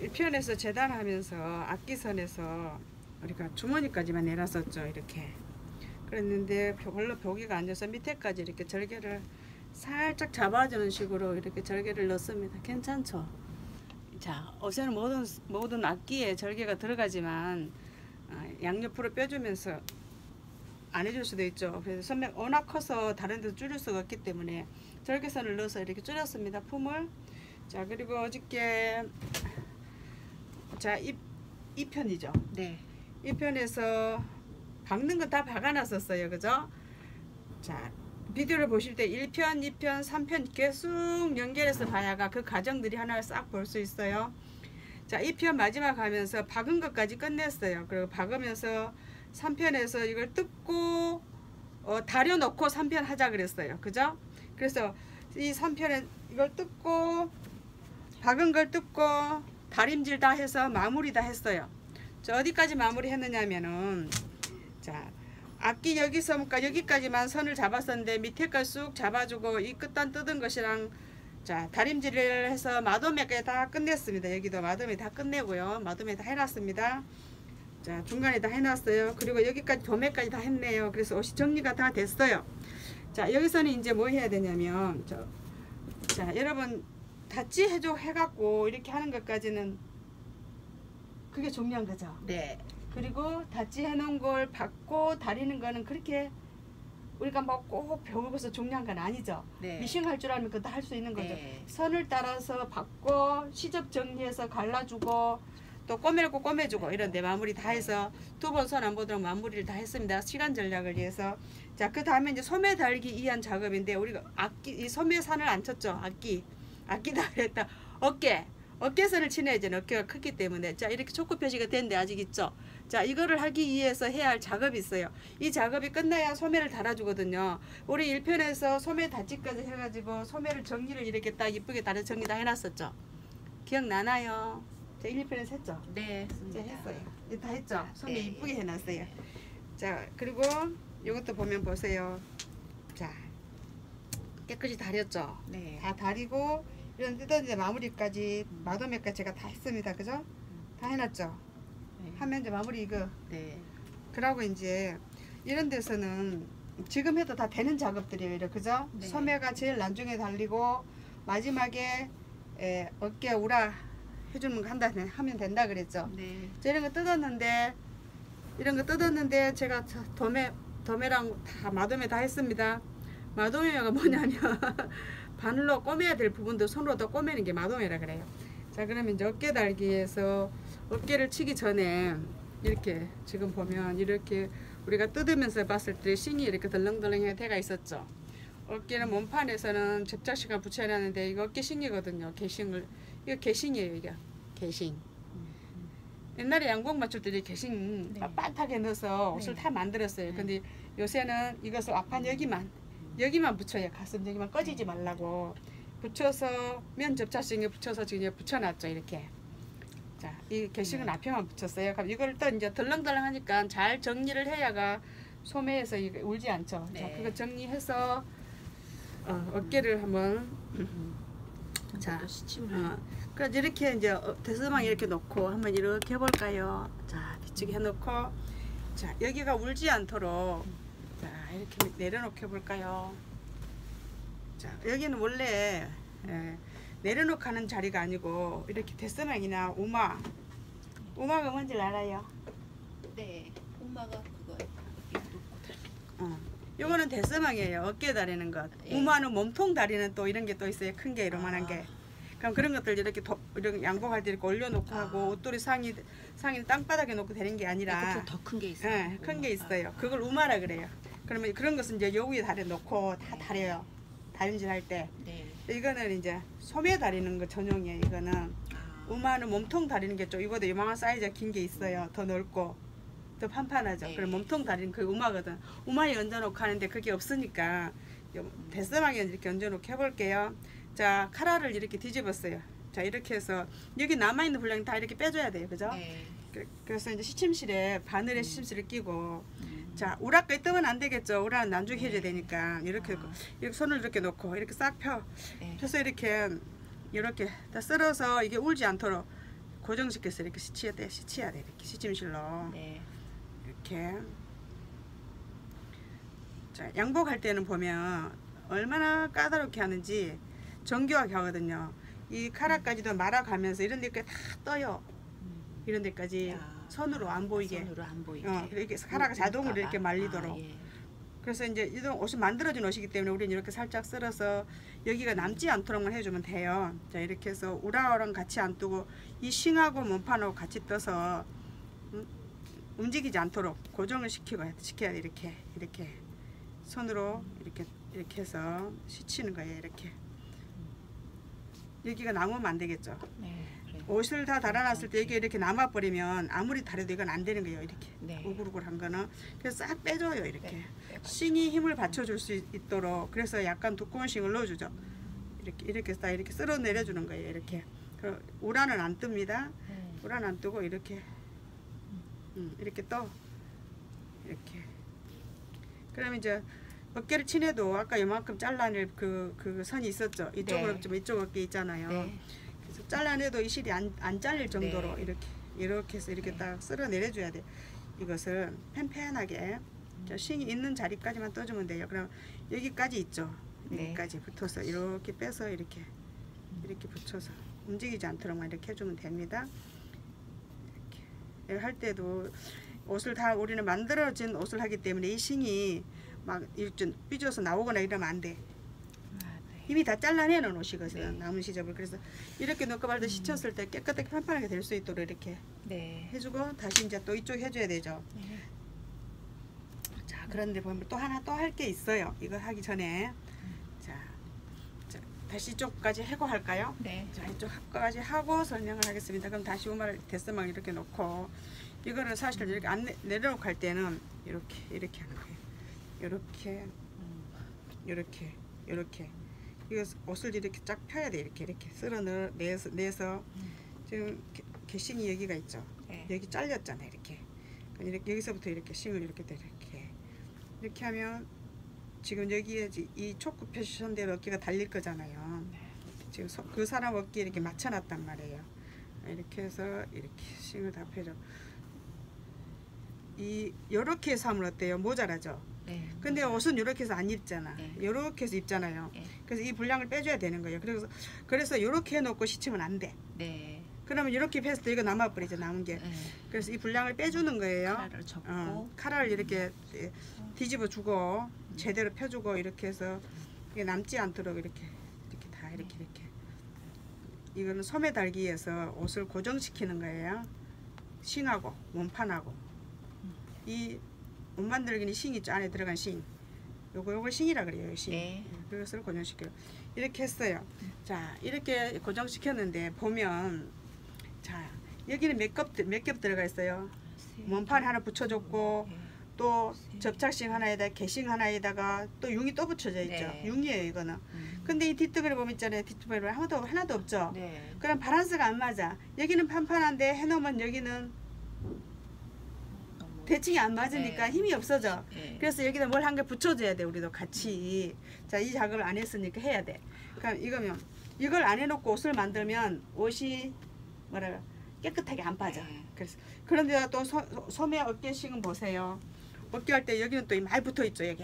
1편에서 재단하면서 악기선에서 우리가 주머니까지만 내놨었죠. 이렇게 그랬는데 별로 벽이가 안 져서 밑에까지 이렇게 절개를 살짝 잡아주는 식으로 이렇게 절개를 넣습니다. 괜찮죠? 자, 옷에는 모든 악기에 절개가 들어가지만 양옆으로 빼주면서 안 해줄 수도 있죠. 그래서 선mek 워낙 커서 다른 데서 줄일 수가 없기 때문에 절개선을 넣어서 이렇게 줄였습니다. 품을. 자, 그리고 어저께 자, 이 편이죠. 네. 이 편에서 박는 건 다 박아놨었어요. 그죠? 자, 비디오를 보실 때 1편, 2편, 3편 계속 연결해서 봐야가 그 과정들이 하나를 싹 볼 수 있어요. 자, 2편 마지막 하면서 박은 것까지 끝냈어요. 그리고 박으면서 3편에서 이걸 뜯고 다려놓고 3편 하자 그랬어요. 그죠? 그래서 이 3편에 이걸 뜯고 박은 걸 뜯고 다림질 다 해서 마무리 다 했어요. 저 어디까지 마무리 했느냐면은 자, 악기 여기서부터 여기까지만 선을 잡았었는데 밑에까지 쑥 잡아주고 이 끝단 뜯은 것이랑 자, 다림질을 해서 마도매까지 다 끝냈습니다. 여기도 마도매 다 끝내고요. 마도매 다 해놨습니다. 자, 중간에 다 해놨어요. 그리고 여기까지 도매까지 다 했네요. 그래서 옷이 정리가 다 됐어요. 자, 여기서는 이제 뭐 해야 되냐면 자, 여러분 닫지 해줘 해갖고 이렇게 하는 것까지는 그게 중요한 거죠. 네. 그리고 닫지 해놓은 걸 받고 다리는 거는 그렇게 우리가 뭐 꼭 배워서 중요한 건 아니죠. 네. 미싱 할 줄 알면 그것도 할 수 있는 거죠. 네. 선을 따라서 받고 시접 정리해서 갈라주고 또 꼬매고 꼬매주고 이런데 마무리 다 해서 두 번 선 안 보도록 마무리를 다 했습니다. 시간 전략을 위해서. 자, 그 다음에 이제 소매 달기 이한 작업인데 우리가 악기 이 소매산을 안 쳤죠. 악기 달했다. 어깨선을 치내야죠. 어깨가 크기 때문에. 자, 이렇게 초크 표시가 된데 아직 있죠. 자, 이거를 하기 위해서 해야 할 작업이 있어요. 이 작업이 끝나야 소매를 달아주거든요. 우리 1편에서 소매 닫지까지 해가지고 소매를 정리를 이렇게 딱 이쁘게 다려 정리 다 해놨었죠. 기억나나요? 자, 1, 2편에서 했죠? 네. 자, 했어요. 다 했죠? 소매 네. 이쁘게 해놨어요. 자, 그리고 이것도 보면 보세요. 자, 깨끗이 다렸죠? 네. 다 다리고 이런 뜯어진 마무리까지 마도매까지 제가 다 했습니다. 그죠? 다 해놨죠? 네. 하면 이제 마무리 이거. 네. 그러고 이제 이런 데서는 지금 해도 다 되는 작업들이에요. 그죠? 네. 소매가 제일 난중에 달리고 마지막에 어깨 우라 해주는 거 하면 된다 그랬죠? 네. 이런 거 뜯었는데 제가 도매랑 다 마도매 다 했습니다. 마도매가 뭐냐면 바늘로 꼬매야 될 부분도 손으로 더 꼬매는 게 마도매라 그래요. 자, 그러면 이제 어깨 달기에서 어깨를 치기 전에 이렇게 지금 보면 이렇게 우리가 뜯으면서 봤을 때 싱이 이렇게 덜렁덜렁하게 돼가 있었죠. 어깨는 몸판에서는 접착식을 붙여놨는데 이거 어깨 싱이거든요. 이거 개싱이에요. 이게 개싱. 옛날에 양복 맞출 때 개싱 네. 빳빳하게 넣어서 옷을 네. 다 만들었어요. 네. 근데 요새는 이것을 앞판 여기만 붙여요. 가슴 여기만 꺼지지 말라고 붙여서 면 접착식에 붙여서 지금 붙여놨죠. 이렇게. 자, 이 개식은 앞에만 붙였어요. 그럼 이걸 또 이제 덜렁덜렁하니까 잘 정리를 해야가 소매에서 이게 울지 않죠. 네. 자, 그거 정리해서 어깨를 한번 자, 그래서 이렇게 이제 대서방 이렇게 놓고 한번 이렇게 해볼까요? 자, 뒤쪽에 해놓고 자, 여기가 울지 않도록 자, 이렇게 내려놓게 해볼까요? 자, 여기는 원래 내려놓고 하는 자리가 아니고 이렇게 대서방이나 우마가 뭔지 알아요? 네. 엄마가 그거 요거는 대서방이에요. 어깨 다리는 것. 예. 우마는 몸통 다리는 또 이런 게 또 있어요. 큰 게 요만한 게. 그럼 그런 것들 이렇게 양복할 때 이렇게 올려놓고 하고 옷도리 상의 땅바닥에 놓고 되는 게 아니라 더 큰 게 있어요. 네, 큰 게 있어요. 그걸 우마라 그래요. 그러면 그런 것은 이제 요 위에 다려 놓고 다 다려요. 다림질 할 때. 네. 이거는 이제 소매 다리는 거 전용이에요. 이거는 우마는 몸통 다리는 게 좀 이거도 요만한 사이즈가 긴 게 있어요. 더 넓고 더 판판하죠. 네. 그럼 몸통 다리는 그 우마거든. 우마에 얹어놓고 하는데 그게 없으니까 대서방에 이렇게 얹어놓고 해볼게요. 자, 카라를 이렇게 뒤집었어요. 자, 이렇게 해서 여기 남아있는 분량이 다 이렇게 빼줘야 돼요. 그죠? 네. 그래서 이제 시침실에 바늘에 시침실을 끼고 자, 우라까지 뜨면 안 되겠죠. 우라는 난죽 해줘야 되니까 이렇게 손을 이렇게 놓고 이렇게 싹 펴서 이렇게 다 썰어서 이게 울지 않도록 고정시켜서 이렇게 시쳐야 돼. 이렇게 시침실로. 네. 이렇게. 자, 양복할 때는 보면 얼마나 까다롭게 하는지 정교하게 하거든요. 이 카라까지도 말아가면서 이런 데까지 다 떠요. 이런 데까지 야, 손으로 안 보이게. 손으로 안 보이게. 이렇게 카라가 자동으로 이렇게 말리도록. 예. 그래서 이제 이런 옷이 만들어진 옷이기 때문에 우리는 이렇게 살짝 썰어서 여기가 남지 않도록만 해주면 돼요. 자, 이렇게 해서 우라우랑 같이 안 뜨고 이 싱하고 몸판하고 같이 떠서 움직이지 않도록 고정을 시켜야 돼. 이렇게 손으로 이렇게 해서 시치는 거예요. 이렇게 여기가 남으면 안 되겠죠. 네. 그래. 옷을 다 달아놨을 때 이게 이렇게 남아버리면 아무리 다려도 이건 안 되는 거예요. 이렇게 네. 우글우글한 거는. 그래서 싹 빼줘요. 이렇게 네. 빼가지고. 싱이 힘을 받쳐줄 수 있도록. 그래서 약간 두꺼운 싱을 넣어주죠. 이렇게 딱 이렇게 쓸어 내려주는 거예요. 이렇게. 우라는 안 뜹니다. 네. 우라는 안 뜨고 이렇게 이렇게 떠. 이렇게. 그럼 이제 어깨를 치내도 아까 요만큼 잘라낼 그 선이 있었죠. 이쪽으로 네. 좀 이쪽 어깨 있잖아요. 네. 그래서 잘라내도 이 실이 안 잘릴 정도로 네. 이렇게 해서 이렇게 네. 딱 쓸어 내려줘야 돼. 이것을 팽팽하게 저 싱이 있는 자리까지만 떠주면 돼요. 그럼 여기까지 있죠. 네. 여기까지 붙어서 이렇게 빼서 이렇게 붙여서 움직이지 않도록만 이렇게 해주면 됩니다. 이렇게 할 때도 옷을 다 우리는 만들어진 옷을 하기 때문에 이 싱이 막 이렇게 삐져서 나오거나 이러면 안 돼. 아, 네. 이미 다 잘라내는 옷이거든요. 네. 남은 시접을. 그래서 이렇게 넣고 말도 시쳤을 때 깨끗하게 판판하게 될 수 있도록 이렇게 네. 해주고 다시 이제 또 이쪽 해줘야 되죠. 네. 자, 그런데 보면 또 하나 또 할 게 있어요. 이거 하기 전에 자, 다시 이쪽까지 해고 할까요? 네. 자, 이쪽까지 하고 설명을 하겠습니다. 그럼 다시 오마를 데스망 이렇게 놓고 이거는 사실 이렇게 안 내려놓고 할 때는 이렇게 하는 거예요. 이렇게 이거 옷을 이렇게 쫙 펴야 돼. 이렇게 쓸어 내서 지금 게싱이 여기가 있죠. 네. 여기 잘렸잖아요. 이렇게 여기서부터 이렇게 싱을 이렇게 하면 지금 여기에 이 초크 표시선대로 어깨가 달릴 거잖아요. 지금 그 사람 어깨에 이렇게 맞춰놨단 말이에요. 이렇게 해서 이렇게 싱을 다 펴줘. 요렇게 해서 하면 어때요? 모자라죠? 네. 근데 옷은 이렇게 해서 안 입잖아. 네. 요렇게 해서 입잖아요. 네. 그래서 이 분량을 빼줘야 되는 거예요. 그래서 이렇게 해놓고 시치면 안 돼. 네. 그러면 이렇게 했을 때 이거 남아버리죠. 남은 게. 네. 그래서 이 분량을 빼주는 거예요. 카라를 접고 카라를 이렇게 뒤집어 주고 제대로 펴주고 이렇게 해서 이게 남지 않도록 이렇게 이거는 소매 달기 위해서 옷을 고정시키는 거예요. 싱하고 몸판하고 이 옷 만들기는 싱 있죠. 안에 들어간 싱. 요걸 싱이라 그래요. 싱. 네. 그것을 고정시켜요. 이렇게 했어요. 자, 이렇게 고정시켰는데 보면 자, 여기는 몇 겹 들어가 있어요. 몸판 하나 붙여줬고 네. 또 접착싱 하나에다 게싱 하나에다가 또 융이 또 붙여져 있죠. 네. 융이에요 이거는. 근데 이 뒷뜨기를 보면 있잖아요. 뒷뜨기를 하나도 없죠. 네. 그럼 바란스가 안 맞아. 여기는 판판한데 해놓으면 여기는 너무 대칭이 안 맞으니까 네. 힘이 없어져. 네. 그래서 여기다 뭘 한 개 붙여줘야 돼. 우리도 같이. 자, 이 작업을 안 했으니까 해야 돼. 그럼 이걸 안 해놓고 옷을 만들면 옷이 깨끗하게 안 빠져. 네. 그래서 그런데 또 소매 어깨싱은 보세요. 어깨 할 때 여기는 또 많이 붙어 있죠. 여기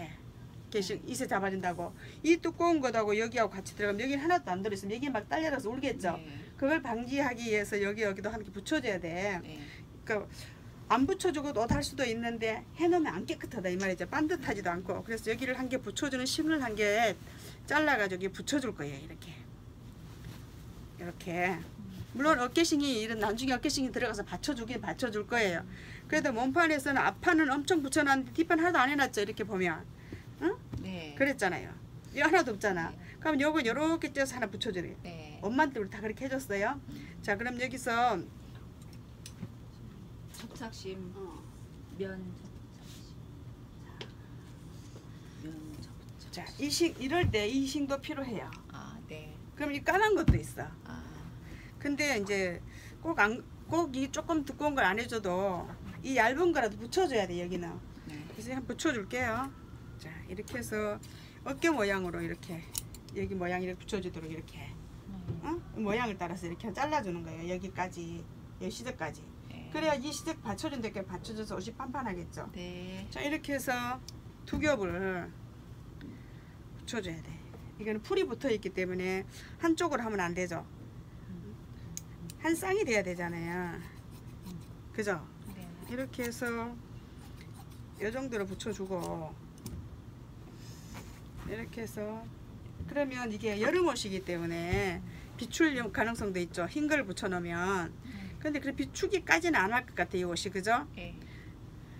게싱 이세 잡아준다고. 이 두꺼운 거하고 여기하고 같이 들어가면 여기는 하나도 안 들어있으면 여기 막 딸려서 울겠죠. 네. 그걸 방지하기 위해서 여기도 함께 붙여줘야 돼. 네. 그러니까 안 붙여주고도 옷 할 수도 있는데 해놓으면 안 깨끗하다 이 말이죠. 반듯하지도 않고. 그래서 여기를 한 개 붙여주는 심을 한 개 잘라가지고 여기 붙여줄 거예요. 이렇게. 물론 어깨싱이 이런 나중에 어깨싱이 들어가서 받쳐줄 거예요. 그래도 몸판에서는 앞판은 엄청 붙여놨는데 뒷판 하나도 안 해놨죠. 이렇게 보면. 응? 네. 그랬잖아요. 이거 하나도 없잖아. 그럼 요거 요렇게 떼서 하나 붙여줘야 돼. 네. 엄마한테 우리 다 그렇게 해줬어요. 자, 그럼 여기서 접착심 면 접착심. 자, 이럴 때 이 싱도 필요해요. 아, 네. 그럼 이 까만 것도 있어. 아, 근데 이제 꼭 이 조금 두꺼운 걸 안 해줘도 이 얇은 거라도 붙여줘야 돼. 여기는. 네. 그래서 한번 붙여줄게요. 자, 이렇게 해서 어깨 모양으로 이렇게 여기 모양 이렇게 붙여주도록 이렇게 모양을 따라서 이렇게 잘라주는 거예요. 여기까지 이 시접까지. 네. 그래야 이 시접 받쳐준 데께 받쳐줘서 옷이 판판하겠죠. 네. 자, 이렇게 해서 두 겹을 붙여줘야 돼. 이거는 풀이 붙어 있기 때문에 한쪽으로 하면 안 되죠. 한 쌍이 돼야 되잖아요. 그죠? 네. 이렇게 해서 이 정도로 붙여주고, 이렇게 해서, 그러면 이게 여름옷이기 때문에 비출 가능성도 있죠. 흰 걸 붙여놓으면. 근데 그 비추기까지는 안 할 것 같아요, 이 옷이. 그죠? 네.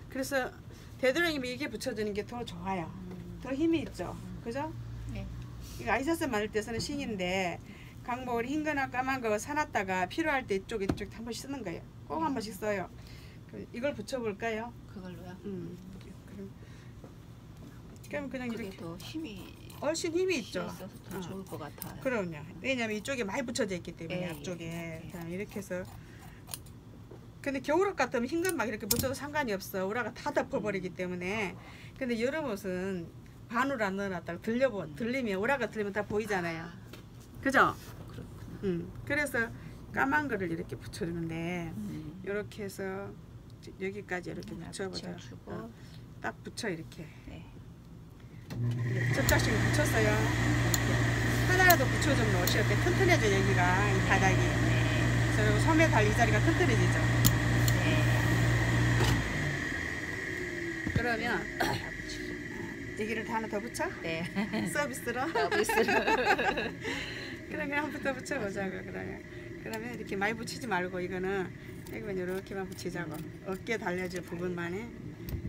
그래서 되도록이면 이게 붙여주는 게 더 좋아요. 더 힘이 있죠. 그죠? 네. 이거 아이셔츠 만들 때 쓰는 싱인데, 강목을 흰 거나 까만 거 사놨다가 필요할 때 이쪽 한 번씩 쓰는 거예요. 꼭 한 번씩 써요. 이걸 붙여볼까요? 그걸로요. 그럼 그냥 그게 이렇게 더 힘이 훨씬 힘이 있죠. 있어서 더 좋을 것 같아요. 그럼요. 왜냐면 이쪽에 많이 붙여져 있기 때문에. 예, 앞쪽에. 예. 자, 이렇게 해서. 근데 겨울옷 같으면 흰 건 막 이렇게 붙여도 상관이 없어. 우라가 다 덮어버리기 때문에. 근데 여름옷은 반으로 안 넣어놨다가 들리면 우라가 들리면 다 보이잖아요. 그죠? 그렇구나. 그래서 까만 거를 이렇게 붙여주는데, 이렇게 해서 여기까지 이렇게 붙여보자. 붙여주고. 딱 붙여 이렇게. 네. 접착식 붙였어요. 하나라도 붙여주면 옷이 이렇게 튼튼해져, 여기가, 이 바닥이. 그리고 소매 달 이 자리가 튼튼해지죠. 네. 그러면 여기를 다 하나 더 붙여? 네. 서비스로? 서비스로. 그러면 한 번 더 붙여보자고. 그러면 이렇게 많이 붙이지 말고, 이거는 여기만 이렇게만 붙이자고. 어깨 달려질 부분만에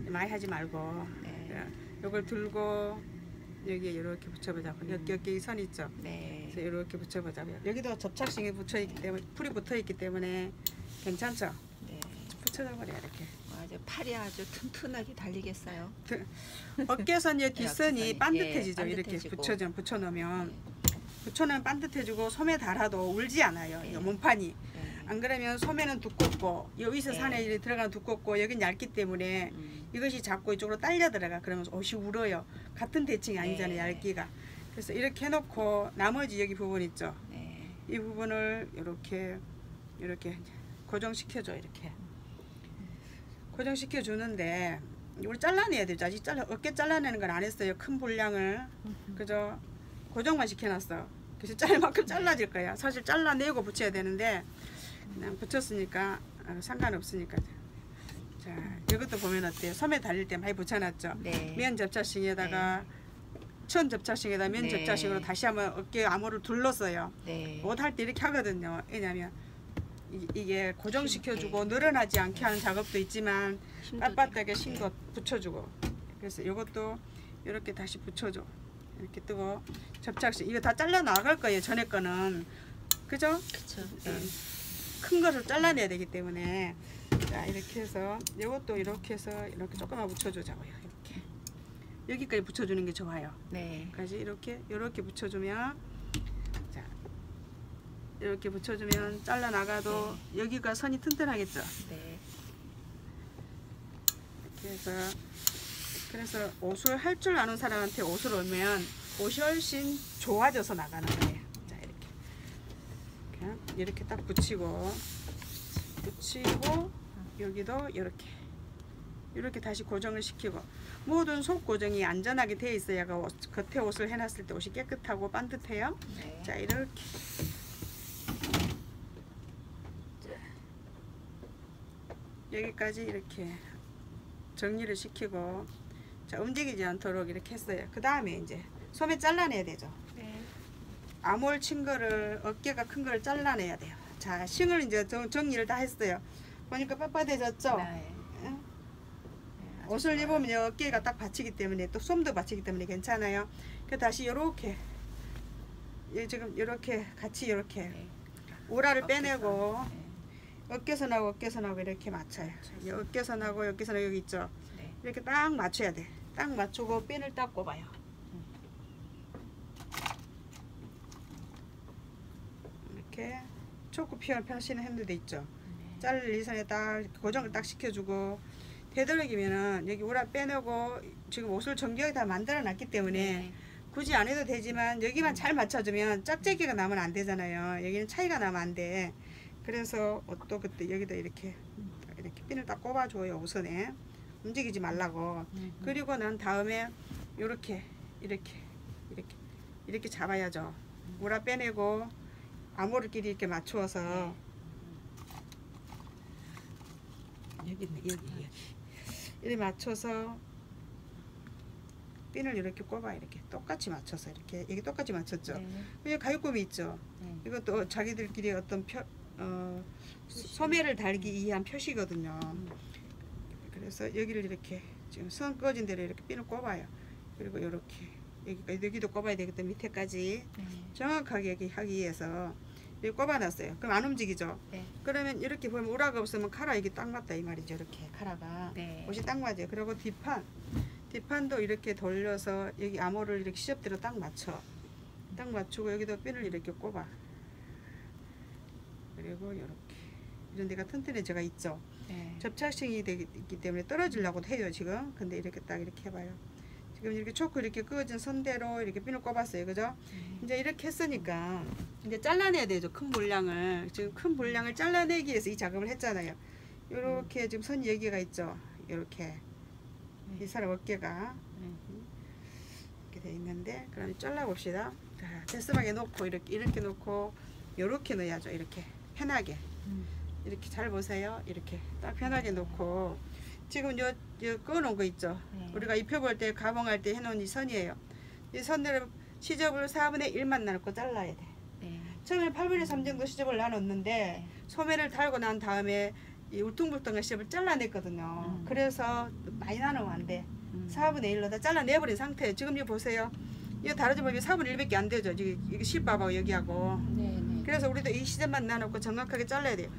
많이 하지 말고. 네. 요걸 들고 여기에 이렇게 붙여보자고. 어깨 이 선 있죠? 네. 그래서 이렇게 붙여보자고요. 여기도 접착식이 붙어있기 때문에, 풀이 붙어있기 때문에 괜찮죠? 네. 붙여줘버려 이렇게. 아주 팔이 아주 튼튼하게 달리겠어요. 어깨선이 뒷선이 어깨선이, 반듯해지죠. 예, 이렇게 반듯해지고. 붙여놓으면 반듯해지고 소매 달아도 울지 않아요. 이 몸판이. 네. 안 그러면 소매는 두껍고 여기서 네. 산에 들어가면 두껍고 여긴 얇기 때문에 이것이 자꾸 이쪽으로 딸려 들어가. 그러면 옷이 울어요. 같은 대칭이 아니잖아요. 네. 얇기가. 그래서 이렇게 해놓고 나머지 여기 부분 있죠. 네. 이 부분을 이렇게 고정시켜줘. 이렇게 고정시켜 주는데 이걸 잘라내야 되죠. 아직 어깨 잘라내는 건 안 했어요. 큰 분량을. 그죠? 고정만 시켜놨어. 그래서 자를 만큼 잘라질 거야. 사실 잘라내고 붙여야 되는데 그냥 붙였으니까 상관없으니까. 자, 이것도 보면 어때요? 소매 달릴 때 많이 붙여놨죠. 네. 면 접착식에다가 천 접착식에다 면 네. 접착식으로 다시 한번 어깨 암호를 둘렀어요. 네. 옷 할 때 이렇게 하거든요. 왜냐면 이게 고정시켜주고 네. 늘어나지 않게 하는 작업도 있지만 힘도 빳빳하게 되고. 심도 붙여주고. 그래서 이것도 이렇게 다시 붙여줘. 이렇게 뜨고 접착식 이거 다 잘라 나갈 거예요. 전에 거는. 그죠? 그쵸. 큰 거를 잘라내야 되기 때문에. 자, 이렇게 해서 이것도 이렇게 해서 이렇게 조금만 붙여주자고요. 이렇게 여기까지 붙여주는 게 좋아요. 네. 까지 이렇게 붙여주면, 자, 이렇게 붙여주면 잘라 나가도 여기가 선이 튼튼하겠죠. 네. 그래서 옷을 할 줄 아는 사람한테 옷을 오면 옷이 훨씬 좋아져서 나가는 거예요. 자, 이렇게 딱 붙이고 여기도 이렇게 다시 고정을 시키고, 모든 속 고정이 안전하게 되어 있어야 겉에 옷을 해놨을 때 옷이 깨끗하고 반듯해요. 네. 자, 이렇게 여기까지 이렇게 정리를 시키고, 자, 움직이지 않도록 이렇게 했어요. 그 다음에 이제 소매 잘라내야 되죠. 네. 암홀 친 거를, 어깨가 큰 거를 잘라내야 돼요. 자, 싱을 이제 정리를 다 했어요. 보니까 빳빳해졌죠? 네. 응? 네, 옷을 좋아요. 입으면 어깨가 딱 받치기 때문에, 또 솜도 받치기 때문에 괜찮아요. 그 다시 요렇게 지금 이렇게 같이 이렇게 네. 우라를 어깨선. 빼내고 네. 어깨선하고 이렇게 맞춰요. 이 어깨선하고 여기 있죠? 네. 이렇게 딱 맞춰야 돼. 딱 맞추고 핀을 딱 꼽아요. 이렇게 초크 피어를 펴시는 핸드도 있죠. 자를 이 선에 딱 고정을 딱 시켜주고, 되도록이면은 여기 우라 빼내고, 지금 옷을 정교하게 다 만들어 놨기 때문에 네. 굳이 안 해도 되지만 여기만 잘 맞춰주면 짝짝이가 나면 안 되잖아요. 여기는 차이가 나면 안 돼. 그래서 또 그때 여기다 이렇게 핀을 딱 꼽아줘요. 우선에 움직이지 말라고. 그리고 난 다음에 이렇게 잡아야죠. 우라 빼내고 암호를끼리 이렇게 맞추어서 여기 이렇게 맞춰서 핀을 이렇게 꼽아. 이렇게 똑같이 맞춰서 이렇게 여기 똑같이 맞췄죠. 여기 가위꼽이 있죠. 이것도 자기들끼리 어떤 소매를 달기 위한 표시거든요. 그래서 여기를 이렇게 지금 선 꺼진 대로 이렇게 핀을 꼽아요. 그리고 이렇게 여기도 꼽아야 되겠다. 밑에까지 정확하게 여기 하기 위해서 여기 꼽아놨어요. 그럼 안 움직이죠. 그러면 이렇게 보면 우라가 없으면 카라 이게 딱 맞다 이 말이죠. 이렇게 카라가 옷이 딱 맞아요. 그리고 뒷판도 이렇게 돌려서 여기 암호를 이렇게 시접대로 딱 맞추고 여기도 핀을 이렇게 꼽아. 그리고 이렇게 이런 데가 튼튼해져가 있죠. 접착식이 되기 때문에 떨어지려고 해요 지금. 근데 이렇게 딱 이렇게 해봐요. 지금 이렇게 초크 이렇게 그어진 선대로 이렇게 핀을 꼽았어요. 그죠? 이제 이렇게 했으니까 이제 잘라내야 되죠. 큰 물량을. 지금 큰 물량을 잘라내기 위해서 이 작업을 했잖아요. 이렇게 지금 선이 여기가 있죠. 이렇게 이 사람 어깨가 이렇게 돼 있는데, 그럼 잘라 봅시다. 데스막에 놓고 이렇게 놓고 이렇게 넣어야죠. 이렇게 편하게. 이렇게 잘 보세요. 이렇게 딱 편하게 놓고 지금 요 꺼놓은 거 있죠. 우리가 입혀볼 때 가봉할 때 해놓은 이 선이에요. 이 선대로 시접을 4분의 1만 나누고 잘라야 돼. 처음에 8분의 3 정도 시접을 나눴는데 소매를 달고 난 다음에 이 울퉁불퉁한 시접을 잘라냈거든요. 그래서 많이 나누면 안 돼. 4분의 1로 다 잘라내버린 상태예요. 지금 이거 보세요. 이거 다르지 보면 4분의 1밖에 안 되죠. 이게 실밥하고 여기하고. 그래서 우리도 이 시접만 나누고 정확하게 잘라야 돼요.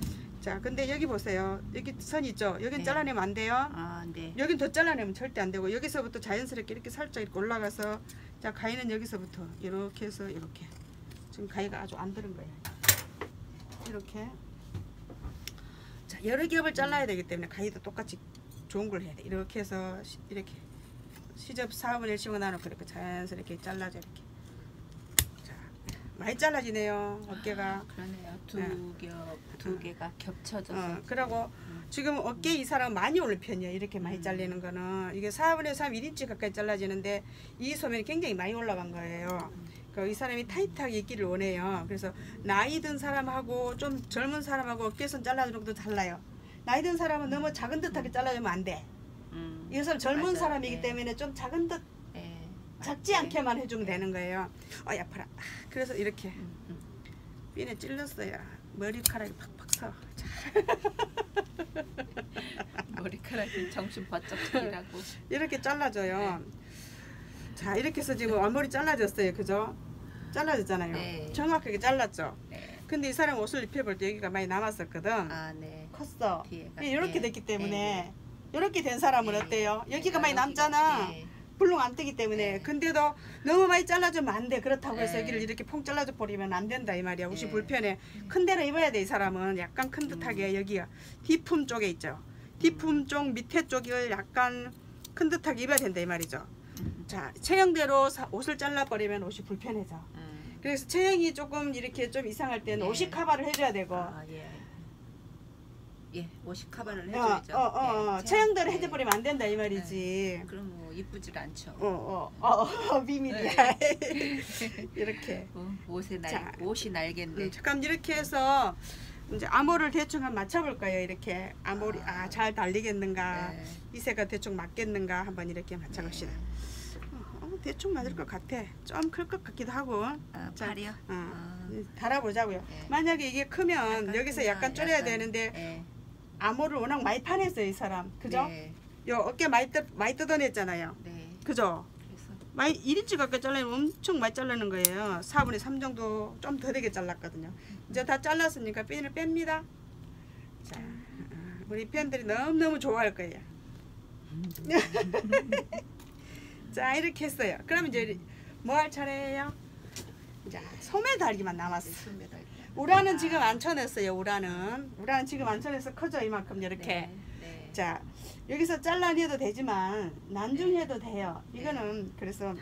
자, 근데 여기 보세요. 여기 선 있죠. 여긴 잘라내면 안 돼요. 여긴 더 잘라내면 절대 안 되고, 여기서부터 자연스럽게 이렇게 살짝 이렇게 올라가서, 자, 가위는 여기서부터 이렇게 해서 이렇게. 지금 가위가 아주 안 들은 거예요. 이렇게. 자, 여러 겹을 잘라야 되기 때문에 가위도 똑같이 좋은 걸 해야 돼. 이렇게 해서 이렇게 시접 4분의 1씩을 나눠서 이렇게 자연스럽게 잘라줘. 이렇게. 자, 많이 잘라지네요. 어깨가. 그러네요. 두 개가 겹쳐져서. 그리고 지금 어깨 이 사람 많이 오른 편이에요. 이렇게 많이 잘리는 거는. 이게 4분의 3 1인치 가까이 잘라지는데 이 소면이 굉장히 많이 올라간 거예요. 이 사람이 타이트하게 있기를 원해요. 그래서 나이 든 사람하고 좀 젊은 사람하고 어깨선 잘라주는 것도 달라요. 나이 든 사람은 너무 작은 듯하게 잘라주면 안 돼. 이 사람 젊은 맞아요. 사람이기 때문에 좀 작은 듯 작지 않게만 해주면 되는 거예요. 아파라. 그래서 이렇게 핀에 찔렀어요. 머리카락이 팍팍 서. 머리카락이 정신 바짝 차리라고. 이렇게 잘라줘요. 자, 이렇게 해서 지금 앞머리 잘라졌어요. 그죠? 잘라졌잖아요. 정확하게 잘랐죠. 근데 이 사람 옷을 입혀볼 때 여기가 많이 남았었거든. 컸어. 이렇게 됐기 때문에 이렇게 된 사람은 어때요? 여기가 많이 남잖아. 불롱 안 뜨기 때문에. 근데도 너무 많이 잘라주면 안 돼. 그렇다고 해서 여기를 이렇게 퐁 잘라줘 버리면 안 된다 이 말이야. 옷이 불편해. 큰 데로 입어야 돼. 이 사람은 약간 큰 듯하게 여기가 뒷품 쪽에 있죠. 뒷품 쪽 밑에 쪽을 약간 큰 듯하게 입어야 된다 이 말이죠. 자, 체형대로 옷을 잘라 버리면 옷이 불편해져. 그래서 체형이 조금 이렇게 좀 이상할 때는 옷이 커버를 해줘야 되고. 옷이 커버를 해줘야죠. 체형대로 해줘버리면 안 된다 이 말이지. 그럼 뭐 이쁘질 않죠. 비밀이야. 이렇게. 옷이 날겠네. 잠깐 이렇게 해서 이제 암호를 대충 한번 맞춰볼 거예요. 이렇게 암호리 잘 달리겠는가, 이세가 대충 맞겠는가 한번 이렇게 맞춰봅시다. 대충 맞을 것 같아. 좀 클 것 같기도 하고. 팔이요? 달아보자고요. 만약에 이게 크면 여기서 약간 줄여야 되는데 암호를 워낙 많이 파냈어요 이 사람. 그죠? 요 어깨 많이 뜯어냈잖아요. 그죠? 많이 1인치 가까이 잘라면 엄청 많이 자르는 거예요. 4분의 3 정도 좀 더 되게 잘랐거든요. 이제 다 잘랐으니까 핀을 뺍니다. 자, 우리 팬들이 너무너무 좋아할 거예요. 자, 이렇게 했어요. 그럼 이제 뭐 할 차례예요? 자, 소매 달기만 남았어. 우라는 지금 안 쳐냈어요. 우라는 지금 안 쳐내서 커져 이만큼 이렇게. 자, 여기서 잘라내도 되지만 난중해도 돼요. 이거는 그래서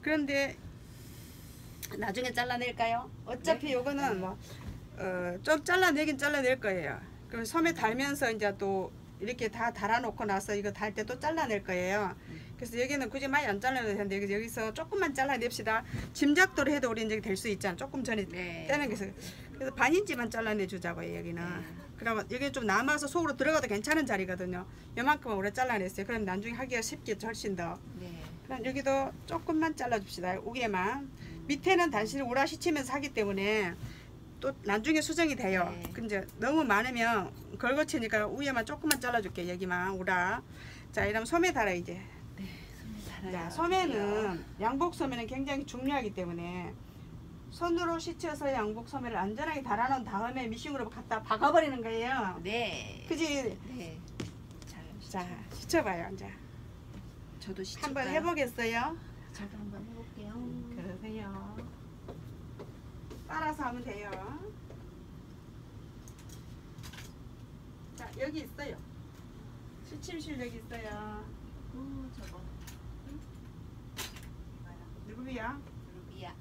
그런데 나중에 잘라낼까요? 어차피 요거는 뭐 좀 잘라내긴 잘라낼 거예요. 그럼 소매 달면서 이제 또 이렇게 다 달아놓고 나서 이거 달 때 또 잘라낼 거예요. 그래서 여기는 굳이 많이 안 잘라내도 되는데 여기서 조금만 잘라냅시다. 짐작도로 해도 우리 이제 될 수 있잖아. 조금 전에 네. 떼는 게 있어요. 그래서 반인치만 잘라내 주자고요. 여기는. 네. 그러면 여기 좀 남아서 속으로 들어가도 괜찮은 자리거든요. 요만큼은 오래 잘라냈어요. 그럼 나중에 하기가 쉽겠죠. 훨씬 더. 네. 그럼 여기도 조금만 잘라줍시다. 우개만. 밑에는 단순히 우라 시치면서 하기 때문에 또 나중에 수정이 돼요. 네. 근데 너무 많으면 걸거치니까 위에만 조금만 잘라줄게요. 여기만 우라. 자, 이러면 소매 달아 이제. 네. 소매 달아요. 자, 소매는 양복 소매는 굉장히 중요하기 때문에 손으로 시쳐서 양복 소매를 안전하게 달아놓은 다음에 미싱으로 갖다 박아버리는 거예요. 네. 그지? 네. 자, 시쳐봐요. 이제 저도 시쳐. 한번 해보겠어요? 저도 한번 해볼게요. 그러세요. 따라서 하면 돼요. 자, 여기 있어요. 시침실 여기 있어요. 저거. 누구야? 루비야.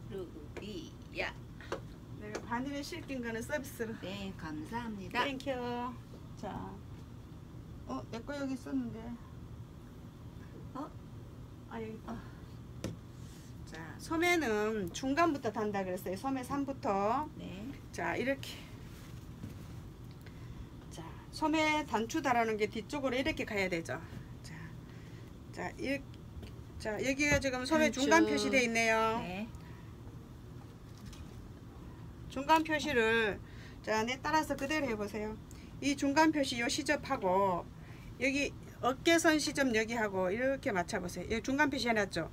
루비야. 내가 바늘에 실긴 거는 서비스로. 네, 감사합니다. 땡큐. 자, 내 거 여기 있었는데. 여기 있다. 자, 소매는 중간부터 단다 그랬어요. 소매 3부터. 네. 자, 이렇게. 자, 소매 단추 달아놓은 게 뒤쪽으로 이렇게 가야 되죠. 자, 이렇게. 자, 여기가 지금 소매 단추. 중간 표시되어 있네요. 네. 중간 표시를 자, 내 따라서 그대로 해보세요. 이 중간 표시 요 시접하고 여기 어깨선 시접 여기 하고 이렇게 맞춰보세요. 여기 중간 표시 해놨죠.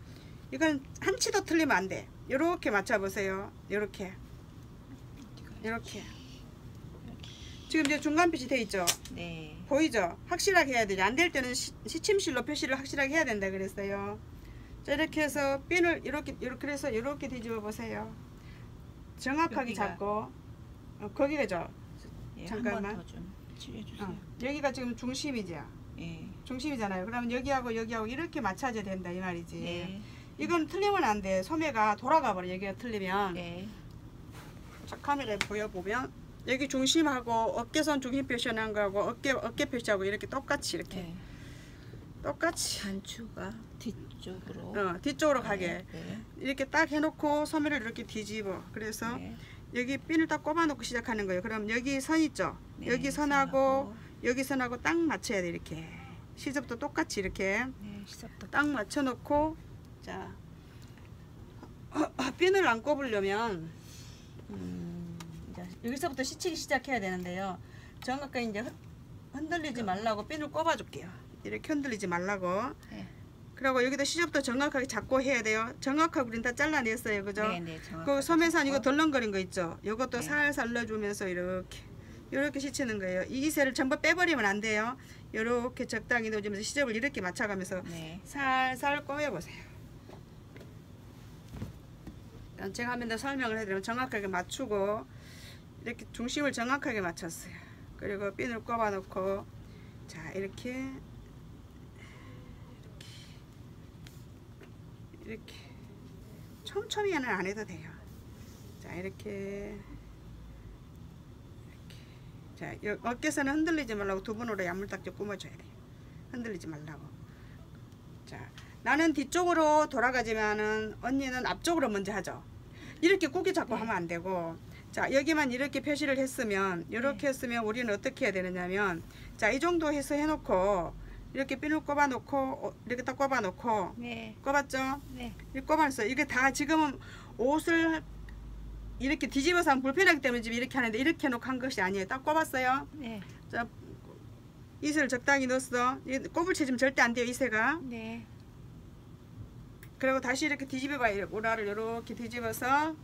이건 한치도 틀리면 안 돼. 이렇게 맞춰보세요. 이렇게. 지금 이제 중간 표시 돼 있죠. 네. 보이죠? 확실하게 해야 되죠. 안 될 때는 시침실로 표시를 확실하게 해야 된다 그랬어요. 자, 이렇게 해서 핀을 이렇게 그래서 이렇게 뒤집어 보세요. 정확하게 여기가. 잡고 거기가죠. 예, 잠깐만. 한 번 더 좀 치워주세요. 여기가 지금 중심이죠. 예. 중심이잖아요. 그러면 여기하고 이렇게 맞춰야 된다 이 말이지. 네. 이건 틀리면 안 돼. 소매가 돌아가 버려. 여기가 틀리면. 네. 자, 카메라에 보여보면 여기 중심하고 어깨선 중심 표시하는 거하고 어깨 표시하고 이렇게 똑같이 이렇게 네. 똑같이 단추가 뒤쪽으로. 뒤쪽으로 가게 네. 이렇게 딱 해놓고 소매를 이렇게 뒤집어. 그래서 네. 여기 핀을 딱 꼽아놓고 시작하는 거예요. 그럼 여기 선 있죠. 네, 여기 선하고 여기 선하고 딱 맞춰야 돼. 이렇게 시접도 똑같이 이렇게 네, 시작도 딱 맞춰놓고 자 핀을 안 꼽으려면 이제 여기서부터 시치기 시작해야 되는데요. 정확하게 이제 흔들리지 말라고 핀을 꼽아줄게요. 이렇게 흔들리지 말라고. 네. 그리고 여기다 시접도 정확하게 잡고 해야 돼요. 정확하게 우린 다 잘라냈어요. 그죠? 네, 그 소매선 이거 덜렁거린 거 있죠? 이것도 네. 살살 넣어주면서 이렇게 시치는 거예요. 이 기세를 전부 빼버리면 안 돼요. 이렇게 적당히 넣어주면서 시접을 이렇게 맞춰가면서 네. 살살 꼬매보세요. 제가 한 번 더 설명을 해드리면 정확하게 맞추고 이렇게 중심을 정확하게 맞췄어요. 그리고 핀을 꼽아놓고 자 이렇게 촘촘히는 안 해도 돼요. 자 이렇게 자 어깨선은 흔들리지 말라고 두 번으로 야물딱지 뿜어줘야 돼요. 흔들리지 말라고. 자 나는 뒤쪽으로 돌아가지만은 언니는 앞쪽으로 먼저 하죠. 이렇게 꾸기 잡고 하면 안 되고 자 여기만 이렇게 표시를 했으면 이렇게 했으면 우리는 어떻게 해야 되느냐면 자 이 정도 해서 해놓고 이렇게 핀을 꼽아 놓고 이렇게 딱 꼽아 놓고 네. 꼽았죠? 네. 이렇게 꼽아놨어요. 이게 다 지금은 옷을 이렇게 뒤집어서 하면 불편하기 때문에 지금 이렇게 하는데 이렇게 해놓고 한 것이 아니에요. 딱 꼽았어요. 네. 자 이새를 적당히 넣었어. 꼽을 채지면 절대 안 돼요. 이새가. 네. 그리고 다시 이렇게 뒤집어봐요. 오라를 이렇게 뒤집어서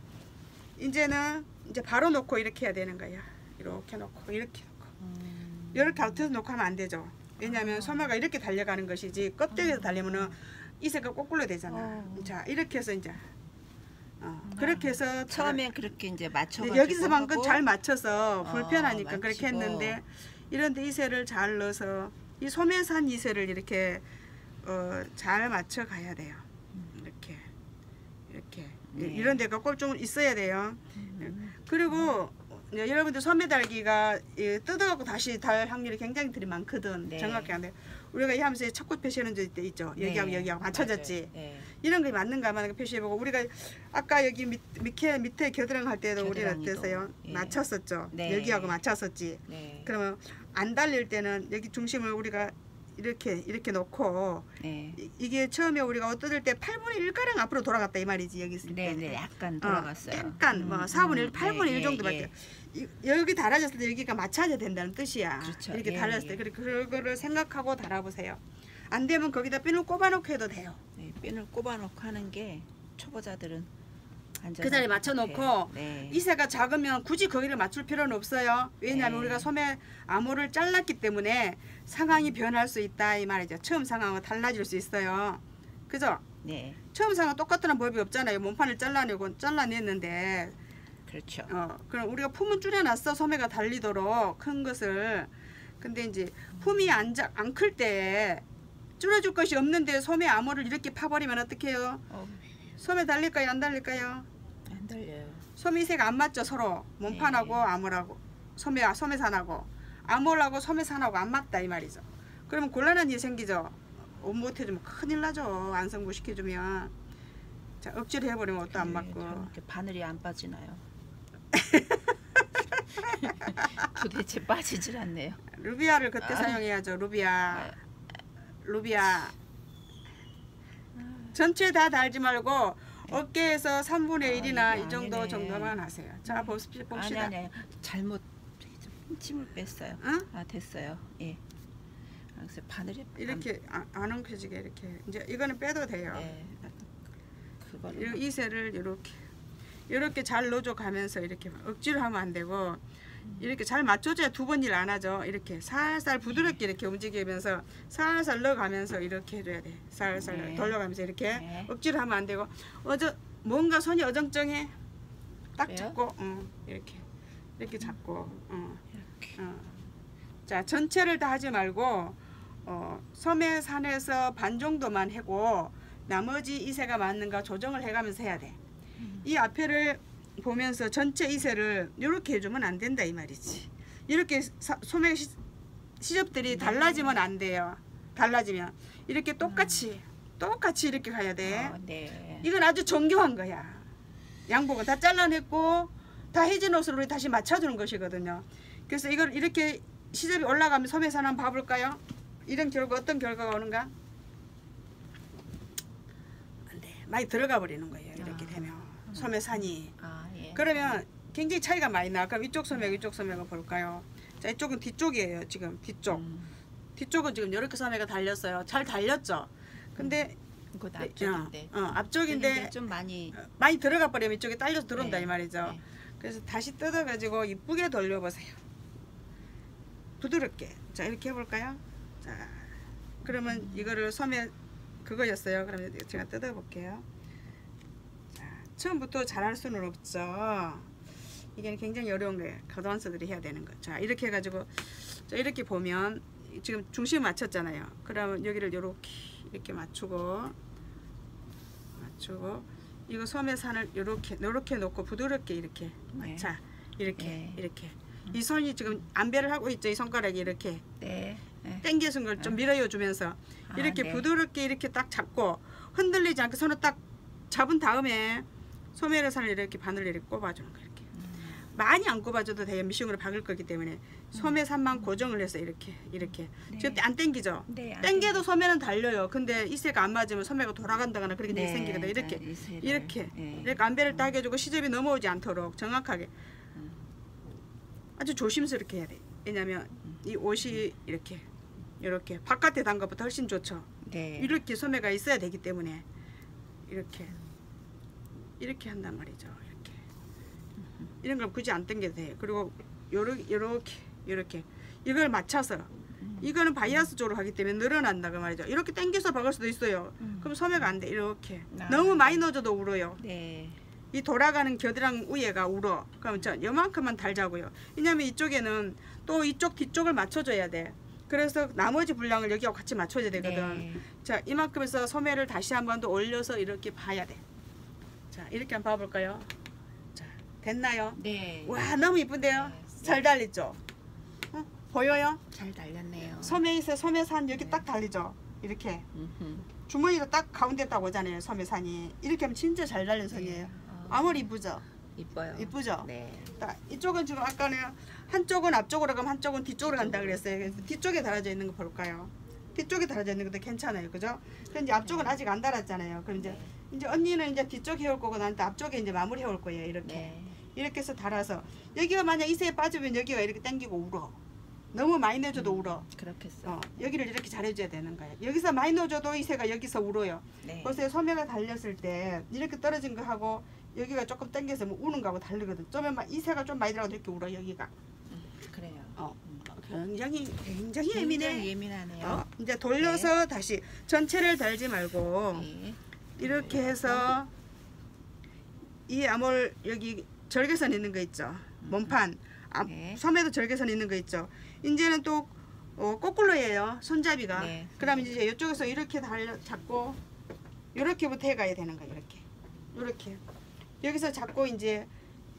이제는 이제 바로 놓고 이렇게 해야 되는 거예요. 이렇게 놓고 이렇게 놓고 이렇게 앞에서 놓고 하면 안 되죠. 왜냐하면 소매가 이렇게 달려가는 것이지 껍데기에서 달리면은 이새가 거꾸로 되잖아. 자 이렇게 해서 이제 그렇게 해서 처음에 그렇게 이제 맞춰가지고 여기서 방금 잘 맞춰서 불편하니까 맞추고. 그렇게 했는데 이런데 이새를 잘 넣어서 이 소매산 이새를 이렇게 잘 맞춰 가야 돼요. 이렇게 네. 이런 데가 꼭 좀 있어야 돼요. 그리고 여러분들 소매 달기가 뜯어갖고 다시 달 확률이 굉장히 많거든. 네. 정확히 안 돼. 우리가 이 하면서 첫꽃 표시하는 데 있죠. 네. 여기하고 맞춰졌지. 네. 이런 게 맞는가 안 맞는가 표시해보고, 우리가 아까 여기 밑에 겨드랑 할 때도 우리는 겨드랑이도, 어땠어요? 예. 맞췄었죠. 네. 여기하고 맞췄었지. 네. 그러면 안 달릴 때는 여기 중심을 우리가 이렇게 놓고, 네. 이게 처음에 우리가 뜯을 때 8분의 1가량 앞으로 돌아갔다 이 말이지. 여기 있을 때. 네, 약간 돌아갔어요. 약간 뭐 4분의 1, 8분의 1 예, 정도밖에. 여기 달아졌을 때 여기가 맞춰야 된다는 뜻이야. 그렇죠. 이렇게 예, 달았을 때. 예. 그거를 생각하고 달아보세요. 안 되면 거기다 핀을 꼽아놓고 해도 돼요. 네, 핀을 꼽아놓고 하는 게 초보자들은 그 자리에 맞춰놓고, 네. 이새가 작으면 굳이 거기를 맞출 필요는 없어요. 왜냐하면 네. 우리가 소매 암호를 잘랐기 때문에 상황이 변할 수 있다 이 말이죠. 처음 상황은 달라질 수 있어요. 그죠? 네, 처음 상황 똑같은 법이 없잖아요. 몸판을 잘라냈는데, 그렇죠. 그럼 우리가 품은 줄여놨어. 소매가 달리도록 큰 것을. 근데 이제 품이 안 클 때 줄여줄 것이 없는데 소매 암호를 이렇게 파버리면 어떡해요? 소매 달릴까요? 안 달릴까요? 안 달려요. 소매색 안 맞죠 서로. 몸판하고 네. 암호라고 소매산하고 암호라고 소매산하고 안 맞다 이 말이죠. 그러면 곤란한 일이 생기죠. 못해주면 큰일 나죠. 안성부 시켜주면. 자, 억지로 해버리면 옷도 안 맞고. 이렇게 바늘이 안 빠지나요? 도대체 빠지질 않네요. 루비아를 그때 사용해야죠. 루비아. 전체 다 달지 말고 어깨에서 3분의 1이나 이게 이 정도 아니네. 정도만 하세요. 자, 봅시다. 아니 잘못 힘을 뺐어요. 응? 아 됐어요. 예. 그래서 바늘이 이렇게 안 엉켜지게 이렇게. 이제 이거는 빼도 돼요. 네. 그거를 이새를 이렇게 잘 넣어줘 가면서 이렇게 억지로 하면 안 되고, 이렇게 잘 맞춰줘야 두 번 일 안 하죠. 이렇게 살살 부드럽게 이렇게 움직이면서 살살 넣어가면서 이렇게 해줘야 돼. 살살 네. 돌려가면서 이렇게. 네. 억지로 하면 안 되고, 뭔가 손이 어정쩡해. 딱 그래요? 잡고, 이렇게 잡고, 이렇게. 자, 전체를 다 하지 말고 소매산에서 반 정도만 하고 나머지 이새가 맞는가 조정을 해가면서 해야 돼. 이 앞에를 보면서 전체 이새를 이렇게 해주면 안 된다 이 말이지. 이렇게 소매 시접들이 달라지면 안 돼요. 달라지면 이렇게 똑같이 이렇게 가야 돼. 네. 이건 아주 정교한 거야. 양복은 다 잘라냈고 다 해진 옷을 우리 다시 맞춰주는 것이거든요. 그래서 이걸 이렇게 시접이 올라가면 소매산 한번 봐볼까요? 이런 결과 어떤 결과가 오는가? 안 돼. 많이 들어가 버리는 거예요. 이렇게 되면 소매산이. 예. 그러면 굉장히 차이가 많이 나. 그럼 이쪽 소매, 이쪽 소매가 볼까요? 자, 이쪽은 뒤쪽이에요. 지금 뒤쪽. 뒤쪽은 지금 이렇게 소매가 달렸어요. 잘 달렸죠. 근데 이거 앞쪽인데. 앞쪽인데 좀 많이 들어가 버리면 이쪽에 딸려서 들어온다 네. 이 말이죠. 네. 그래서 다시 뜯어가지고 이쁘게 돌려보세요. 부드럽게. 자, 이렇게 해볼까요? 자, 그러면 이거를 소매 그거였어요. 그러면 제가 뜯어볼게요. 자, 처음부터 잘할 수는 없죠. 이게 굉장히 어려운 거예요. 가드원서들이 해야 되는 거. 자, 이렇게 해가지고 자, 이렇게 보면 지금 중심 맞췄잖아요. 그러면 여기를 이렇게 맞추고 이거 소매산을 이렇게 놓고 부드럽게 이렇게 네. 자, 이렇게 네. 이렇게 이 손이 지금 안배를 하고 있죠. 이 손가락이 이렇게 네. 당겨준 걸 좀 밀어요 주면서 이렇게 네. 부드럽게 이렇게 딱 잡고 흔들리지 않게 손을 딱 잡은 다음에 소매산을 이렇게 바늘을 이렇게 꼽아주는 거예요. 이렇게 많이 안 꼽아줘도 돼요. 미싱으로 박을 거기 때문에 소매산만 고정을 해서 이렇게 네. 지금 안 당기죠. 네, 안 당겨도 소매는 달려요. 근데 이새가 안 맞으면 소매가 돌아간다거나 그렇게 네, 생기거든요. 이렇게 자, 이새를, 이렇게 네. 이렇게 안배를 딱 해주고 시접이 넘어오지 않도록 정확하게 아주 조심스럽게 해야 돼. 왜냐면 이 옷이 이렇게 바깥에 단 것보다 훨씬 좋죠. 네. 이렇게 소매가 있어야 되기 때문에 이렇게 한단 말이죠. 이렇게 이런 걸 굳이 안 당겨도 돼요. 그리고 이렇게 이걸 맞춰서 이거는 바이아스 쪽으로 하기 때문에 늘어난다 그 말이죠. 이렇게 당겨서 박을 수도 있어요. 그럼 소매가 안 돼. 이렇게 너무 많이 넣어줘도 울어요. 네. 이 돌아가는 겨드랑 위에가 울어. 그럼 저 요만큼만 달자고요. 왜냐면 이쪽에는 또 이쪽 뒤쪽을 맞춰줘야 돼. 그래서 나머지 분량을 여기하고 같이 맞춰야 되거든. 네. 자, 이만큼에서 소매를 다시 한 번 더 올려서 이렇게 봐야 돼. 자, 이렇게 한번 봐볼까요? 자, 됐나요? 네. 와, 너무 이쁜데요? 네. 잘 달리죠? 보여요? 잘 달렸네요. 소매에서 소매산 여기 딱 달리죠? 이렇게 음흠. 주머니로 딱 가운데 딱 오잖아요. 소매산이 이렇게 하면 진짜 잘 달린 선이에요. 아무리 이쁘죠? 이뻐요. 이쁘죠? 네. 딱 이쪽은 지금 아까는 한쪽은 앞쪽으로 가면 한쪽은 뒤쪽으로 간다 그랬어요. 그래서 뒤쪽에 달아져 있는 거 볼까요? 뒤쪽에 달아져 있는 것도 괜찮아요. 그죠? 근데 앞쪽은 아직 안 달았잖아요. 그럼 이제 언니는 이제 뒤쪽 해올 거고 나한테 앞쪽에 이제 마무리 해올 거예요. 이렇게. 네. 이렇게 해서 달아서 여기가 만약 이새에 빠지면 여기가 이렇게 당기고 울어. 너무 많이 넣어줘도 울어. 그렇겠어. 여기를 이렇게 잘해줘야 되는 거예요. 여기서 많이 넣어줘도 이새가 여기서 울어요. 네. 보세요. 소매가 달렸을 때 이렇게 떨어진 거 하고 여기가 조금 당겨서 뭐 우는 거하고 다르거든. 좀 이새가 좀 많이 들어가도 이렇게 울어 여기가. 그래요. 굉장히 굉장히 예민해. 예민하네요. 이제 돌려서 다시 전체를 달지 말고 네. 이렇게 해서 이 암홀 여기 절개선 있는 거 있죠. 몸판. 네. 소매도 절개선 있는 거 있죠. 이제는 또 거꾸로예요. 손잡이가. 네. 그러면 이제 이쪽에서 이렇게 잡고 이렇게부터 해가야 되는 거예요. 이렇게 여기서 잡고 이제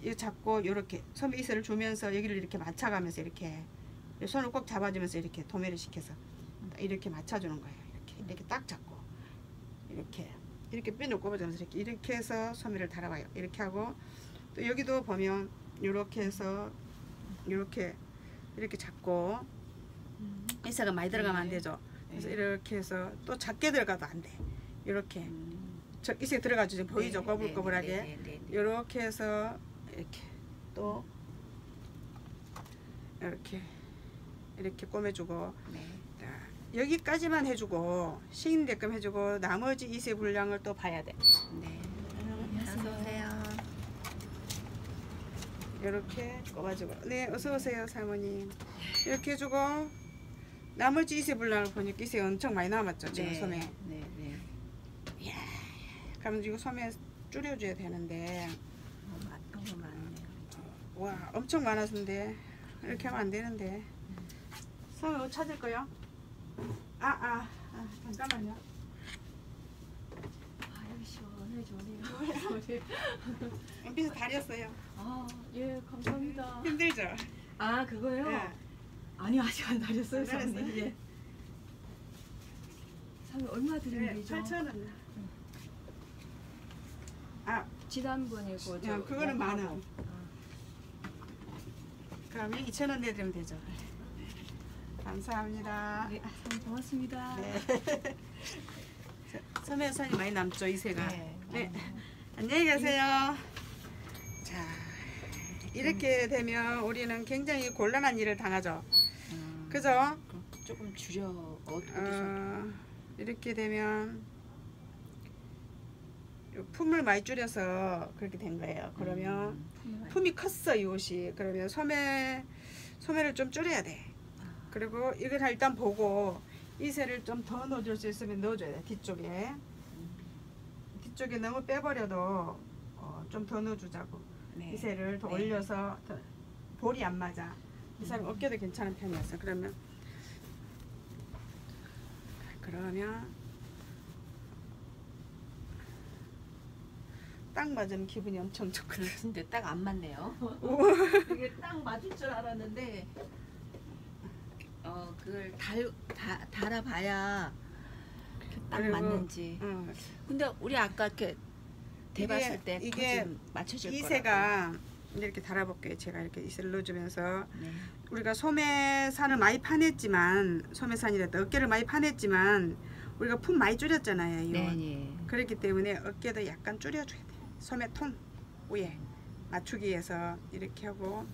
이거 잡고 이렇게 소매 이슬을 주면서 여기를 이렇게 맞춰가면서 이렇게 손을 꼭 잡아주면서 이렇게 도매를 시켜서 이렇게 맞춰주는 거예요. 이렇게 딱 잡고 이렇게 핀을 꼽아주면서 이렇게 해서 소매를 달아봐요. 이렇게 하고 또 여기도 보면 이렇게 해서 이렇게 잡고 이새가 많이 들어가면 안 되죠. 그래서 이렇게 해서 또 작게 들어가도 안 돼. 이렇게 이새 들어가죠. 지금 보이죠? 꼬불꼬불하게. 이렇게 해서 이렇게 또 이렇게 꼬매주고 여기까지만 해주고 시인되끔 해주고 나머지 이새 분량을 또 봐야 돼. 네. 어서오세요. 이렇게 꼽아주고 네 어서오세요 사모님. 이렇게 해주고 나머지 이새 분량을 보니까 이새 엄청 많이 남았죠 지금. 네. 소매. 네. 이야, 그러면 이거 소매 줄여줘야 되는데 너무 많네요. 와 엄청 많았는데 이렇게 하면 안 되는데. 소매 옷 찾을 거요? 잠깐만요. 여기 시원해. 연필에서 다렸어요. 예, 감사합니다. 힘들죠? 그거요? 네. 아니요, 아직 안 다렸어요, 다렸어요? 사모님. 예. 사모님 얼마 드리면 네, 되죠? 8,000원. 지난번에 그거 그거는 만원. 그러면 2,000원 내드리면 되죠. 감사합니다. 네, 사모님 고맙습니다. 네. 소매 산이 많이 남죠 이새가. 네. 안녕히 계세요. 자, 이렇게 되면 우리는 굉장히 곤란한 일을 당하죠. 그죠? 조금 줄여 이렇게 되면 품을 많이 줄여서 그렇게 된 거예요. 그러면 품이 컸어 이 옷이. 그러면 소매를 좀 줄여야 돼. 그리고 이걸 일단 보고 이새를 좀 더 넣어줄 수 있으면 넣어줘야 돼. 뒤쪽에 너무 빼버려도 좀 더 넣어주자고. 네. 이새를 더 올려서 볼이 안 맞아. 이 사람 어깨도 괜찮은 편이었어. 그러면 딱 맞으면 기분이 엄청 좋거든. 근데 딱 안 맞네요. 이게 딱 맞을 줄 알았는데 그걸 달아봐야 딱 그리고, 맞는지. 근데 우리 아까 이렇게 대봤을 때 이게 맞춰질 거라고. 이새가 이렇게 달아볼게요. 제가 이렇게 이새를 넣어주면서 네. 우리가 소매산을 많이 파냈지만 소매산이라도 어깨를 많이 파냈지만 우리가 품 많이 줄였잖아요. 네. 그렇기 때문에 어깨도 약간 줄여줘야 돼. 소매 통 위에 맞추기 위해서 이렇게 하고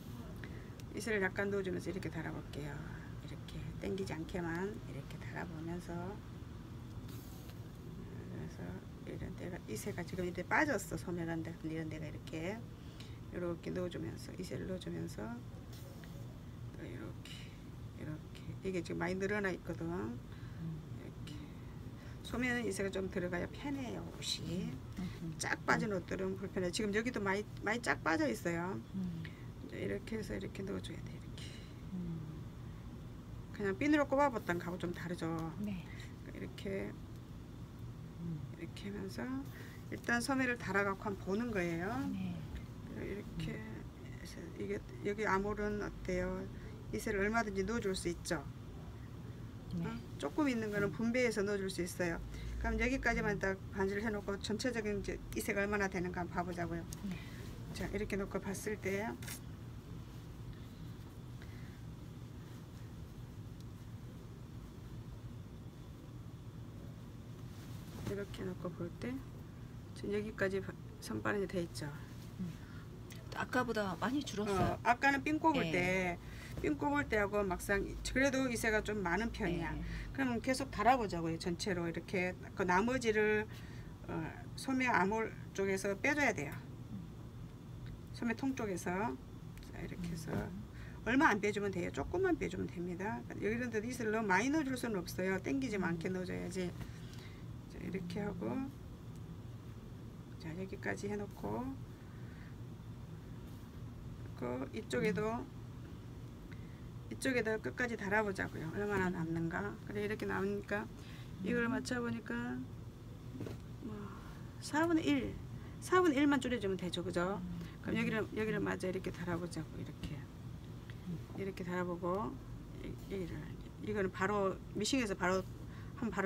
이새를 약간 넣어주면서 이렇게 달아볼게요. 이렇게 당기지 않게만 이렇게 달아보면서 그래서 이런 데가 이새가 지금 이렇게 빠졌어. 소매란 데 이런 데가 이렇게 넣어주면서 이새를 넣어주면서 또 이렇게 이게 지금 많이 늘어나 있거든. 이렇게 소매는 이새가 좀 들어가야 편해요. 옷이 쫙 빠진 옷들은 불편해. 지금 여기도 많이 쫙 빠져 있어요. 이제 이렇게 해서 이렇게 넣어줘야 돼. 이렇게 그냥 핀으로 꼽아봤던 거하고 좀 다르죠. 네. 이렇게 하면서 일단 소매를 달아갖고 한번 보는 거예요. 네. 이렇게 해서 이게 여기 아몰은 어때요? 이새를 얼마든지 넣어줄 수 있죠. 네. 조금 있는 거는 분배해서 넣어줄 수 있어요. 그럼 여기까지만 딱 반지를 해놓고 전체적인 이제 이새가 얼마나 되는가 한번 봐보자고요. 네. 자, 이렇게 놓고 봤을 때 이렇게 놓고 볼 때 지금 여기까지 선반이 돼 있죠. 아까보다 많이 줄었어요. 아까는 삥 꼽을 네. 때, 삥 꼽을 때하고 막상 그래도 이새가 좀 많은 편이야. 네. 그러면 계속 달아보자고요. 전체로 이렇게 그 나머지를 소매 아몰 쪽에서 빼줘야 돼요. 소매 통 쪽에서 자, 이렇게 해서 얼마 안 빼주면 돼요. 조금만 빼주면 됩니다. 이런 데도 이새를 너무 많이 넣어줄 수는 없어요. 땡기지 않게 넣어줘야지. 자, 이렇게 하고 자, 여기까지 해놓고 이쪽에도 이쪽에다 끝까지 달아보자고요. 얼마나 남는가. 그래 이렇게 남으니까 이걸 맞춰보니까 뭐 4분의 1 4분의 1만 줄여주면 되죠. 그죠? 그럼 여기를 마저 이렇게 달아보자고. 이렇게 달아보고 이거는 바로 미싱에서 바로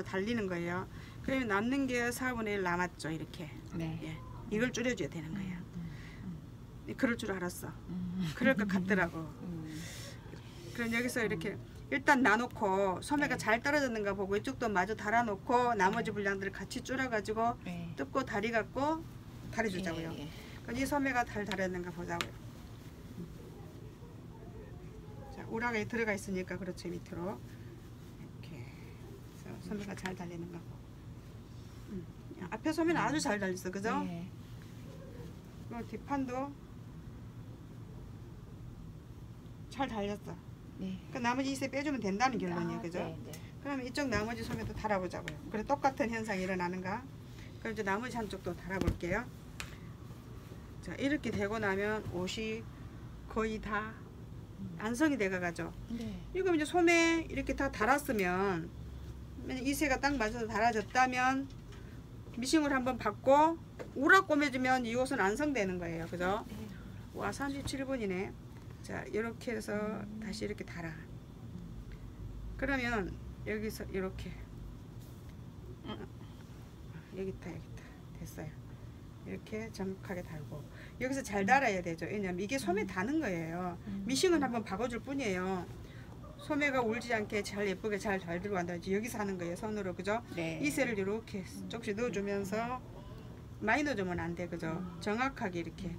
달리는 거예요. 그러면 남는 게 4분의 1 남았죠. 이렇게. 네. 예. 이걸 줄여줘야 되는 거예요. 그럴 줄 알았어. 그럴 것 같더라고. 그럼 여기서 이렇게 일단 나놓고 소매가 네. 잘 떨어졌는가 보고 이쪽도 마저 달아놓고 나머지 분량들을 같이 줄여가지고 네. 뜯고 다리 갖고 달아주자고요. 예, 예. 그럼 이 소매가 잘 달았는가 보자고요. 자, 우라가 들어가 있으니까 그렇죠. 밑으로 이렇게 해서 소매가 잘 달리는가 보고. 앞에 소매는 아주 잘 달렸어. 그죠? 네. 그리고 뒷판도 잘 달렸어. 네. 그 나머지 이새 빼주면 된다는 결론이에요. 그죠? 네, 네. 그러면 이쪽 나머지 소매도 달아보자고요. 그래 똑같은 현상이 일어나는가? 그럼 이제 나머지 한쪽도 달아볼게요. 자, 이렇게 되고 나면 옷이 거의 다 완성이 돼가죠. 네. 이거 이제 소매 이렇게 다 달았으면 이새가 딱 맞아서 달아졌다면 미싱을 한번 받고 우락 꼬매주면 이 옷은 완성되는 거예요. 그죠? 네. 와, 37분이네. 자, 이렇게 해서 다시 이렇게 달아. 그러면 여기서 이렇게 여기 있다 됐어요. 이렇게 정확하게 달고 여기서 잘 달아야 되죠. 왜냐면 이게 소매 다는 거예요. 미싱은 한번 박아줄 뿐이에요. 소매가 울지 않게 잘 예쁘게 잘 들어간다. 여기서 하는 거예요. 손으로. 그죠? 네. 이새를 이렇게 조금씩 넣어주면서 많이 넣어주면 안 돼. 그죠? 정확하게 이렇게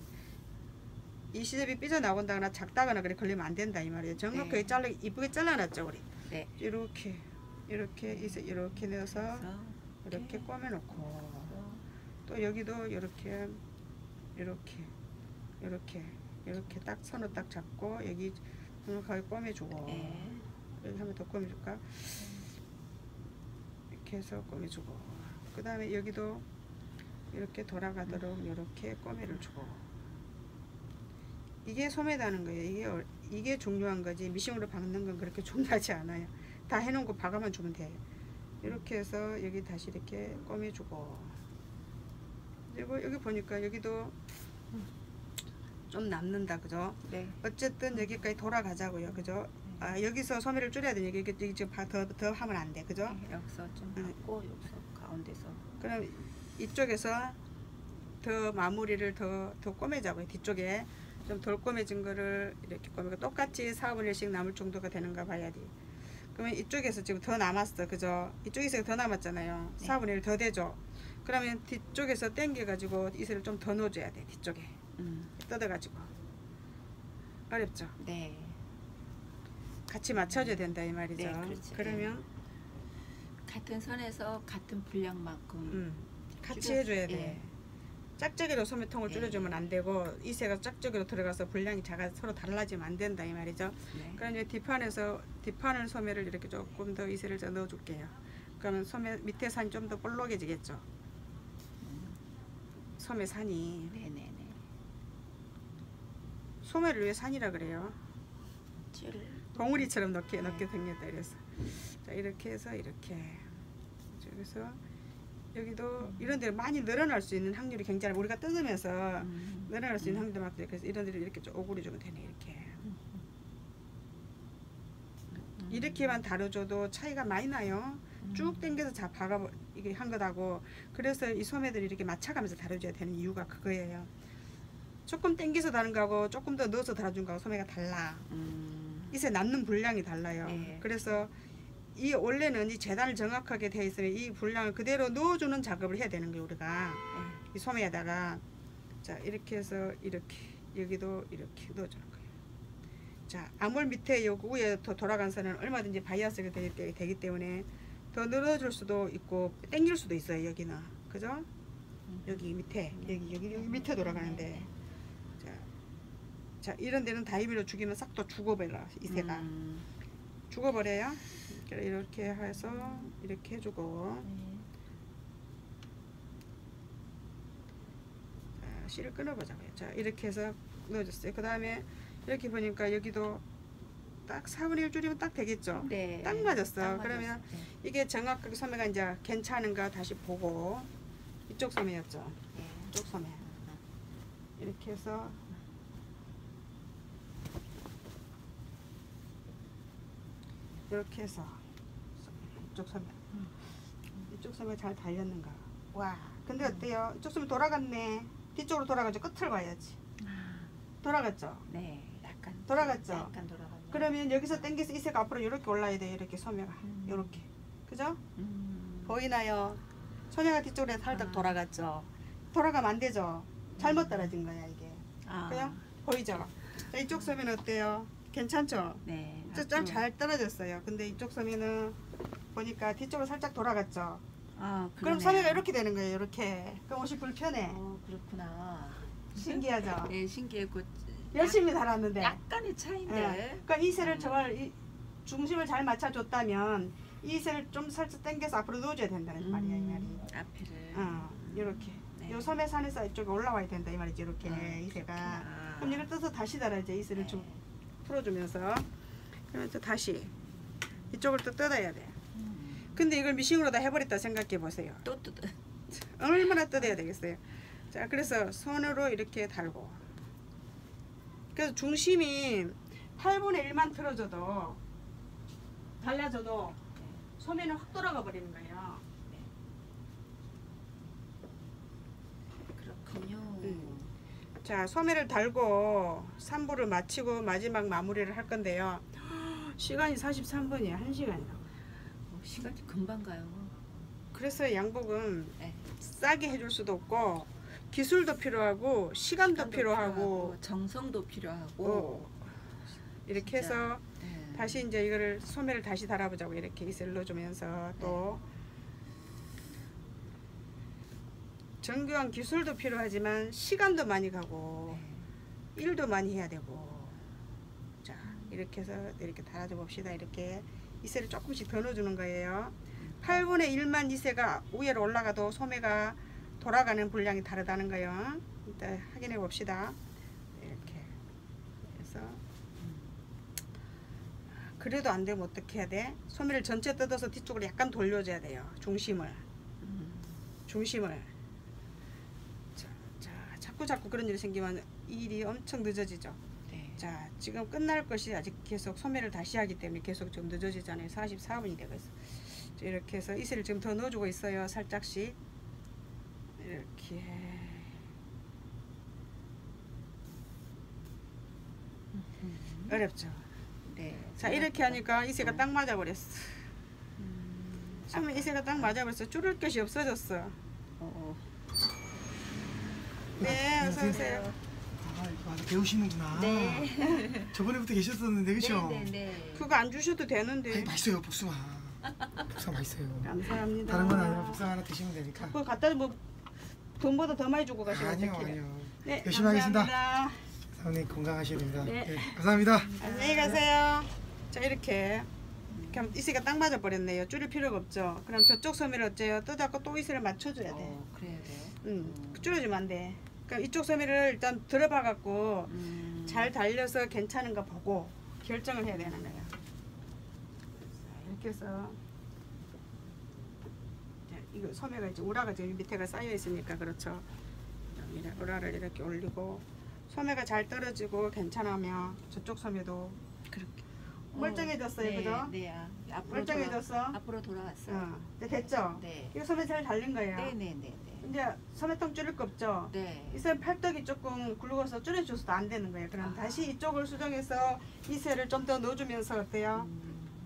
이 시접이 삐져나온다거나 작다거나 그래 걸리면 안 된다 이 말이에요. 정확하게 네. 이쁘게 잘라놨죠 우리. 네. 이렇게 이렇게 넣어서 이렇게 꼬매놓고 또 여기도 이렇게 딱 선을 딱 잡고 여기 정확하게 꼬매주고 네. 여기 한번 더 꼬매줄까? 이렇게 해서 꼬매주고 그 다음에 여기도 이렇게 돌아가도록 이렇게 꼬매를 주고 이게 소매다는 거예요. 이게 중요한 거지. 미싱으로 박는 건 그렇게 중요하지 않아요. 다 해놓은 거 박아만 주면 돼. 이렇게 해서 여기 다시 이렇게 꼬매주고 그리고 여기 보니까 여기도 좀 남는다. 그죠? 네. 어쨌든 여기까지 돌아가자고요. 그죠? 아, 여기서 소매를 줄여야 되니 여기 지금 더 하면 안 돼. 그죠? 여기서 좀 하고 여기서 가운데서. 그럼 이쪽에서 더 마무리를 더 꼬매자고요. 뒤쪽에 좀 덜 꼬매진 거를 이렇게 꼬매고 똑같이 4분의 1씩 남을 정도가 되는가 봐야 돼. 그러면 이쪽에서 지금 더 남았어. 그죠? 이쪽에서 더 남았잖아요. 네. 4분의 1 더 되죠. 그러면 뒤쪽에서 당겨가지고 이새를 좀 더 넣어줘야 돼. 뒤쪽에 뜯어가지고. 어렵죠? 네. 같이 맞춰줘야 된다 이 말이죠. 네, 그렇죠. 그러면 같은 선에서 같은 분량만큼 같이 줄여- 해줘야 돼. 예. 짝짝이로 소매통을 네. 줄여주면 안 되고 이새가 짝짝이로 들어가서 분량이 작아서 서로 달라지면 안 된다 이 말이죠. 네. 그럼 이제 뒷판을 소매를 이렇게 조금 더 이새를 더 넣어줄게요. 그러면 소매 밑에 산이 좀 더 볼록해지겠죠. 소매 산이 네네네. 소매를 왜 산이라 그래요? 줄. 봉우리처럼 넣게 생겼다 이래서 자 이렇게 해서 이렇게 여기서 여기도 이런 데를 많이 늘어날 수 있는 확률이 굉장히 우리가 뜯으면서 늘어날 수 있는 확률이 많거든요. 그래서 이런 데를 이렇게 좀 오구리 주면 되네. 이렇게만 다뤄줘도 차이가 많이 나요. 쭉 당겨서 자 박아 이게 한 것하고 그래서 이 소매들이 이렇게 맞춰가면서 다뤄줘야 되는 이유가 그거예요. 조금 당겨서 다른 거하고 조금 더 넣어서 달아준 거하고 소매가 달라. 이새 남는 분량이 달라요. 네. 그래서 이 원래는 이 재단을 정확하게 돼 있으면 이 분량을 그대로 넣어주는 작업을 해야 되는 거예요. 우리가 이 소매에다가 자 이렇게 해서 이렇게 여기도 이렇게 넣어주는 거예요. 자 아몰 밑에 요 위에 더 돌아간 선은 얼마든지 바이아스가 되기 때문에 더 늘어줄 수도 있고 당길 수도 있어요. 여기는 그죠? 여기 밑에 여기 밑에 돌아가는데 자 이런 데는 다이비로 죽이면 싹 또 죽어버려 이 새가 죽어버려요. 이렇게 해서 이렇게 해주고 자, 실을 끊어보자고요. 자 이렇게 해서 넣어줬어요. 그 다음에 이렇게 보니까 여기도 딱 4분의 1줄이면 딱 되겠죠. 네. 딱 맞았어. 딱 그러면 맞았어요. 네. 이게 정확하게 소매가 이제 괜찮은가 다시 보고 이쪽 소매였죠. 네. 이쪽 소매 이렇게 해서 이렇게 해서 이쪽 소매 이쪽 소매 잘 달렸는가. 와 근데 어때요? 이쪽 소매 돌아갔네. 뒤쪽으로 돌아가죠. 끝을 봐야지. 돌아갔죠. 네, 약간 돌아갔죠. 약간 돌아갔네요. 그러면 여기서 당겨서 이 새가 앞으로 이렇게 올라야 돼요. 이렇게 소매가 이렇게 그죠? 보이나요? 소매가 뒤쪽으로 살짝 돌아갔죠. 돌아가면 안 되죠. 잘못 떨어진 거야 이게. 그냥 보이죠? 자, 이쪽 소매는 어때요? 괜찮죠? 네. 좀 잘 떨어졌어요. 근데 이쪽 소매는 보니까 뒤쪽으로 살짝 돌아갔죠. 아, 그럼 소매가 이렇게 되는 거예요. 이렇게. 그럼 옷이 불편해. 그렇구나. 신기하죠? 네, 신기했고 열심히 달았는데. 약간의 차이인데. 그러니까 이 새를 저걸 중심을 잘 맞춰줬다면 이 새를 좀 살짝 당겨서 앞으로 넣어줘야 된다는 말이야 이 말이. 앞에를. 이렇게. 네. 요 소매 산에서 이쪽에 올라와야 된다 이 말이지. 이렇게 이 새가. 그렇구나. 그럼 이걸 떠서 다시 달아야지. 이 새를 좀 풀어주면서. 그러면 또 다시 이쪽을 또 뜯어야 돼. 근데 이걸 미싱으로 다 해버렸다 생각해 보세요. 또 뜯어. 얼마나 뜯어야 되겠어요. 자 그래서 손으로 이렇게 달고 그래서 중심이 8분의 1만 틀어져도 달라져도 소매는 확 돌아가 버리는 거예요. 그렇군요. 자 소매를 달고 3부를 마치고 마지막 마무리를 할 건데요. 시간이 43분이에요. 1시간이라고. 시간이 금방 가요. 그래서 양복은 네. 싸게 해줄 수도 없고 기술도 필요하고 시간도 필요하고 정성도 필요하고 이렇게 진짜. 해서 네. 다시 이제 이거를 소매를 다시 달아보자고 이렇게 이슬 넣어주면서 또 정교한 기술도 필요하지만 시간도 많이 가고 일도 많이 해야 되고 자 이렇게 해서 이렇게 달아줘 봅시다. 이렇게 이슬을 조금씩 더 넣어주는 거예요. 8분의 1만 이세가 위로 올라가도 소매가 돌아가는 분량이 다르다는 거예요. 일단 확인해 봅시다. 이렇게 해서 그래도 안 되면 어떻게 해야 돼? 소매를 전체 뜯어서 뒤쪽으로 약간 돌려줘야 돼요. 중심을 자 자꾸 그런 일이 생기면 일이 엄청 늦어지죠. 네. 자 지금 끝날 것이 아직 계속 소매를 다시 하기 때문에 계속 좀 늦어지잖아요. 44분이 되고 있어. 이렇게 해서 이슬을 지금 더 넣어주고 있어요. 살짝씩 이렇게 어렵죠. 네. 자 이렇게 하니까 이새가 딱 맞아버렸어. 처음에 이새가 딱 맞아버렸어. 줄을 것이 없어졌어. 네 어서오세요. 아, 배우시는구나. 네. 저번에부터 계셨었는데 그쵸? 네네네. 그거 안 주셔도 되는데. 아니, 맛있어요 복숭아. 복숭아 맛있어요. 감사합니다. 다른 건 아니라 복숭아 하나 드시면 되니까. 그거 갖다 뭐 돈보다 더 많이 주고 가시면 아니요 어떡해요. 아니요. 네, 열심히 하겠습니다. 감사합니다. 사모님 건강하셔야 됩니다. 네. 네, 감사합니다. 안녕히 가세요. 자 이렇게 그럼 이슬가 딱 맞아 버렸네요. 줄일 필요가 없죠. 그럼 저쪽 소매를 어째요? 뜯어갖고 또 이슬을 맞춰줘야 돼. 그래야 돼요. 줄여주면 안 돼. 그러니까 이쪽 소매를 일단 들어봐 갖고 잘 달려서 괜찮은가 보고 결정을 해야 되는 거예요. 자, 이렇게 해서 이거 소매가 이제 우라가 저기 밑에가 쌓여 있으니까 그렇죠. 우라를 이렇게 올리고 소매가 잘 떨어지고 괜찮으면 저쪽 소매도 그렇게 멀쩡해졌어요, 네, 그죠? 네. 앞으로 멀쩡해졌어. 앞으로 돌아왔어요. 이제 됐죠? 네. 이거 소매 잘 달린 거예요. 네네네. 이제 소매통 줄일 거 없죠? 네. 이 선 팔떡이 조금 굵어서 줄여줘서도 안 되는 거예요. 그럼 다시 이쪽을 수정해서 이셀을 좀 더 넣어주면서 어때요?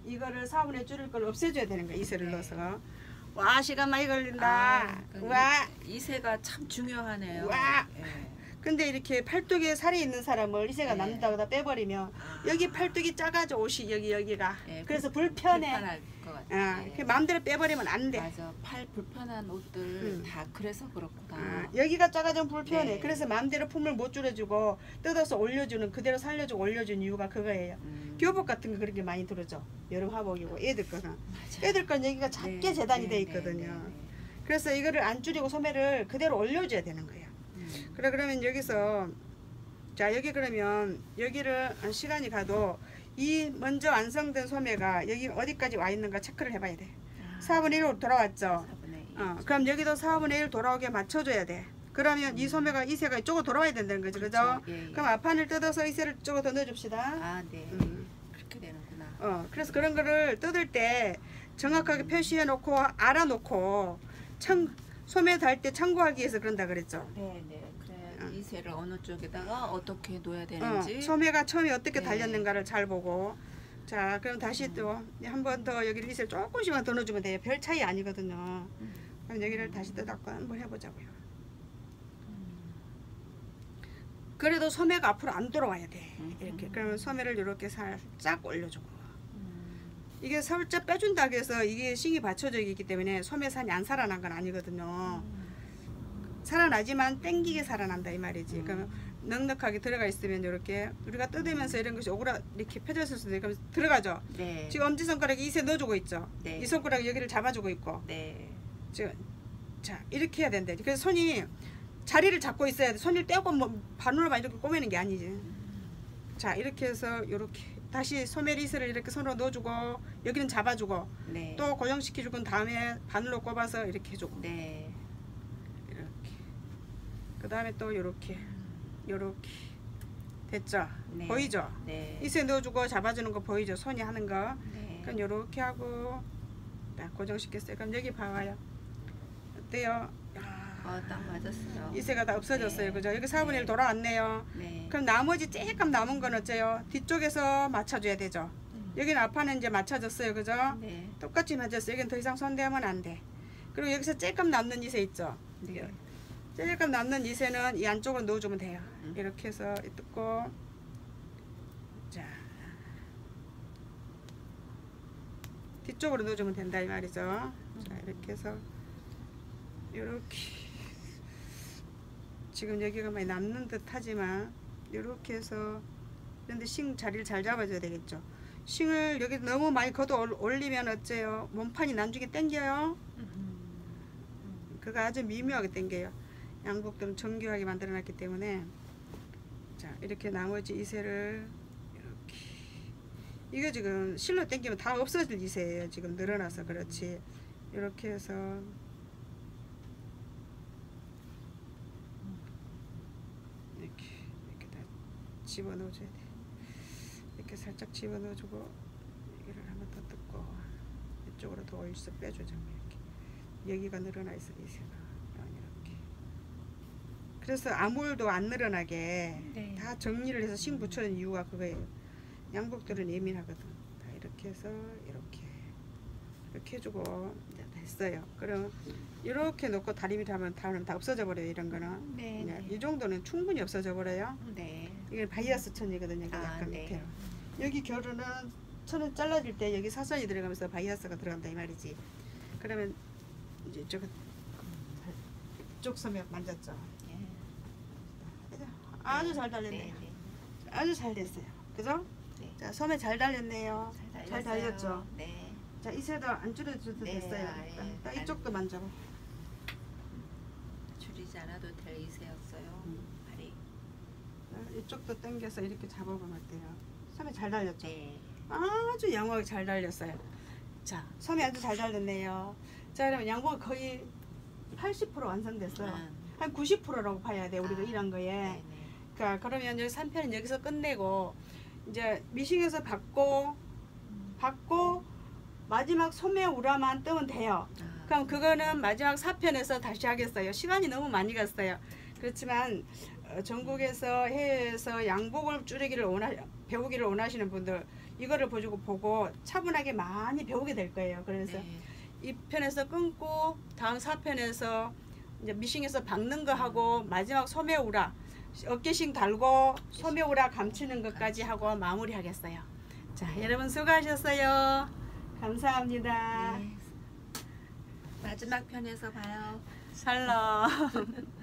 이거를 4분의 줄일 걸 없애줘야 되는 거예요. 이셀을 네. 넣어서. 와, 시간 많이 걸린다. 와. 이세가 참 중요하네요. 와. 예. 근데 이렇게 팔뚝에 살이 있는 사람을 이세가 네. 남는다고 다 빼버리면 여기 팔뚝이 작아져 옷이 여기가. 예, 그래서 불편해. 불편할 것 같아요. 그 마음대로 빼버리면 안 돼. 맞아. 팔 불편한 옷들 다 그래서 그렇구나. 여기가 작아지면 불편해. 네. 그래서 마음대로 품을 못 줄여주고 뜯어서 올려주는 그대로 살려주고 올려주는 이유가 그거예요. 교복 같은 거 그렇게 많이 들어줘. 여름 하복이고 애들 거는. 애들 건 여기가 작게 네, 재단이 네, 돼 네, 있거든요. 네, 네. 그래서 이거를 안 줄이고 소매를 그대로 올려줘야 되는 거예요. 그래 그러면 여기서 자 여기 그러면 여기를 시간이 가도 이 먼저 완성된 소매가 여기 어디까지 와 있는가 체크를 해봐야 돼. 4분의 1로 돌아왔죠. 4분의 1. 그럼 여기도 4분의 1 돌아오게 맞춰줘야 돼. 그러면 이 소매가 이세가 이쪽으로 돌아와야 된다는 거지, 그죠? 예, 예. 그럼 앞판을 뜯어서 이세를 이쪽으로 더 넣어줍시다. 아, 네. 음. 그렇게 되는구나. 그래서 그런 거를 뜯을 때 정확하게 표시해 놓고 알아놓고 소매 달 때 참고하기 위해서 그런다 그랬죠. 네, 네. 그래 이세를 어느 쪽에다가 어떻게 둬야 되는지. 소매가 처음에 어떻게 네. 달렸는가를 잘 보고. 자, 그럼 다시 또 한 번 더 여기를 이세를 조금씩만 더 넣어주면 돼요. 별 차이 아니거든요. 그럼 여기를 다시 뜯었고 한번 해보자고요. 그래도 소매가 앞으로 안 돌아와야 돼. 이렇게. 그러면 소매를 이렇게 살짝 올려주고. 이게 살짝 빼준다고 해서 이게 싱이 받쳐져 있기 때문에 소매산이 안 살아난 건 아니거든요. 살아나지만 땡기게 살아난다 이 말이지. 그러면 넉넉하게 들어가 있으면 이렇게 우리가 뜯으면서 이런 것이 오그라 이렇게 펴졌을 수도 있고 들어가죠. 네. 지금 엄지손가락에 이세 넣어주고 있죠. 네. 이 손가락이 여기를 잡아주고 있고. 네. 지금 자 이렇게 해야 된다. 그래서 손이 자리를 잡고 있어야 돼. 손을 떼고 뭐 바늘로만 이렇게 꼬매는 게 아니지. 자 이렇게 해서 이렇게 다시 소매 리스를 이렇게 손으로 넣어주고 여기는 잡아주고 네. 또 고정시켜주고 다음에 바늘로 꼽아서 이렇게 해주고 네. 이렇게 그 다음에 또 이렇게 됐죠? 네. 보이죠? 네. 이세 넣어주고 잡아주는 거 보이죠? 손이 하는 거. 네. 그럼 이렇게 하고 딱 고정시켰어요. 그럼 여기 봐봐요. 어때요? 딱 맞았어요. 이세가 다 없어졌어요. 네. 그죠? 여기 4분의 1 네. 돌아왔네요. 네. 그럼 나머지 조금 남은 건 어째요? 뒤쪽에서 맞춰줘야 되죠. 여기는 앞판은 이제 맞춰졌어요. 그죠? 네. 똑같이 맞았어요. 여기는 더 이상 손대면 안 돼. 그리고 여기서 조금 남는 이세 있죠? 네. 조금 남는 이세는 이 안쪽으로 넣어주면 돼요. 이렇게 해서 뜯고 자 뒤쪽으로 넣어주면 된다 이 말이죠. 자 이렇게 해서 이렇게 지금 여기가 많이 남는 듯 하지만 이렇게 해서 그런데 싱 자리를 잘 잡아줘야 되겠죠. 싱을 여기 너무 많이 걷어 올리면 어째요? 몸판이 나중에 당겨요. 그거 아주 미묘하게 당겨요. 양복들은 정교하게 만들어놨기 때문에 자 이렇게 나머지 이세를 이렇게 이거 지금 실로 당기면 다 없어질 이세예요. 지금 늘어나서 그렇지. 이렇게 해서 이렇게 다 집어넣어줘야 돼. 이렇게 살짝 집어넣어주고 여기를 한번 더 뜯고 이쪽으로 더 올려서 빼주자. 이렇게 여기가 늘어나 있어 이세가 이렇게. 그래서 아무울도 안 늘어나게 네. 다 정리를 해서 싱 붙여준 이유가 그거예요. 양복들은 예민하거든. 다 이렇게 해서 이렇게 해주고 이제 됐어요. 그럼 이렇게 놓고 다리밑 하면 다음은 다 없어져 버려요. 이런 거는 네. 그냥 네. 이 정도는 충분히 없어져 버려요. 네. 이게 바이아스 천이거든요. 이게 약간 네. 밑에요. 여기 결혼은 천을 잘라줄 때 여기 사선이 들어가면서 바이아스가 들어간다 이 말이지. 그러면 이제 이쪽 소매 만졌죠. 예. 아주 잘 달렸네요. 네. 네. 아주 잘 됐어요. 그죠? 네. 자 소매 잘 달렸네요. 잘 달렸죠. 네. 자 이세도 안 줄여줘도 네, 됐어요. 예. 딱 이쪽도 만져봐. 줄이지 않아도 될 이세였어요. 발이. 이쪽도 당겨서 이렇게 잡아보면 어때요? 소매 잘 달렸죠? 네. 아주 양호하게 잘 달렸어요. 자, 소매 아주 잘 달렸네요. 자, 그러면 양복이 거의 80% 완성됐어요. 한 90%라고 봐야 돼, 우리가 일한 거에. 네네. 그러니까 그러면 여기 3편은 여기서 끝내고 이제 미싱에서 받고 마지막 소매 우라만 뜨면 돼요. 그럼 그거는 마지막 4편에서 다시 하겠어요. 시간이 너무 많이 갔어요. 그렇지만 전국에서 해외에서 양복을 배우기를 원하시는 분들 이거를 보고 차분하게 많이 배우게 될 거예요. 그래서 네. 이 편에서 끊고 다음 4편에서 이제 미싱에서 박는 거 하고 마지막 소매 우라 어깨싱 달고 소매 우라 감추는 것까지 하고 마무리하겠어요. 자, 여러분 수고하셨어요. 감사합니다. 네. 마지막 편에서 봐요. 샬롬.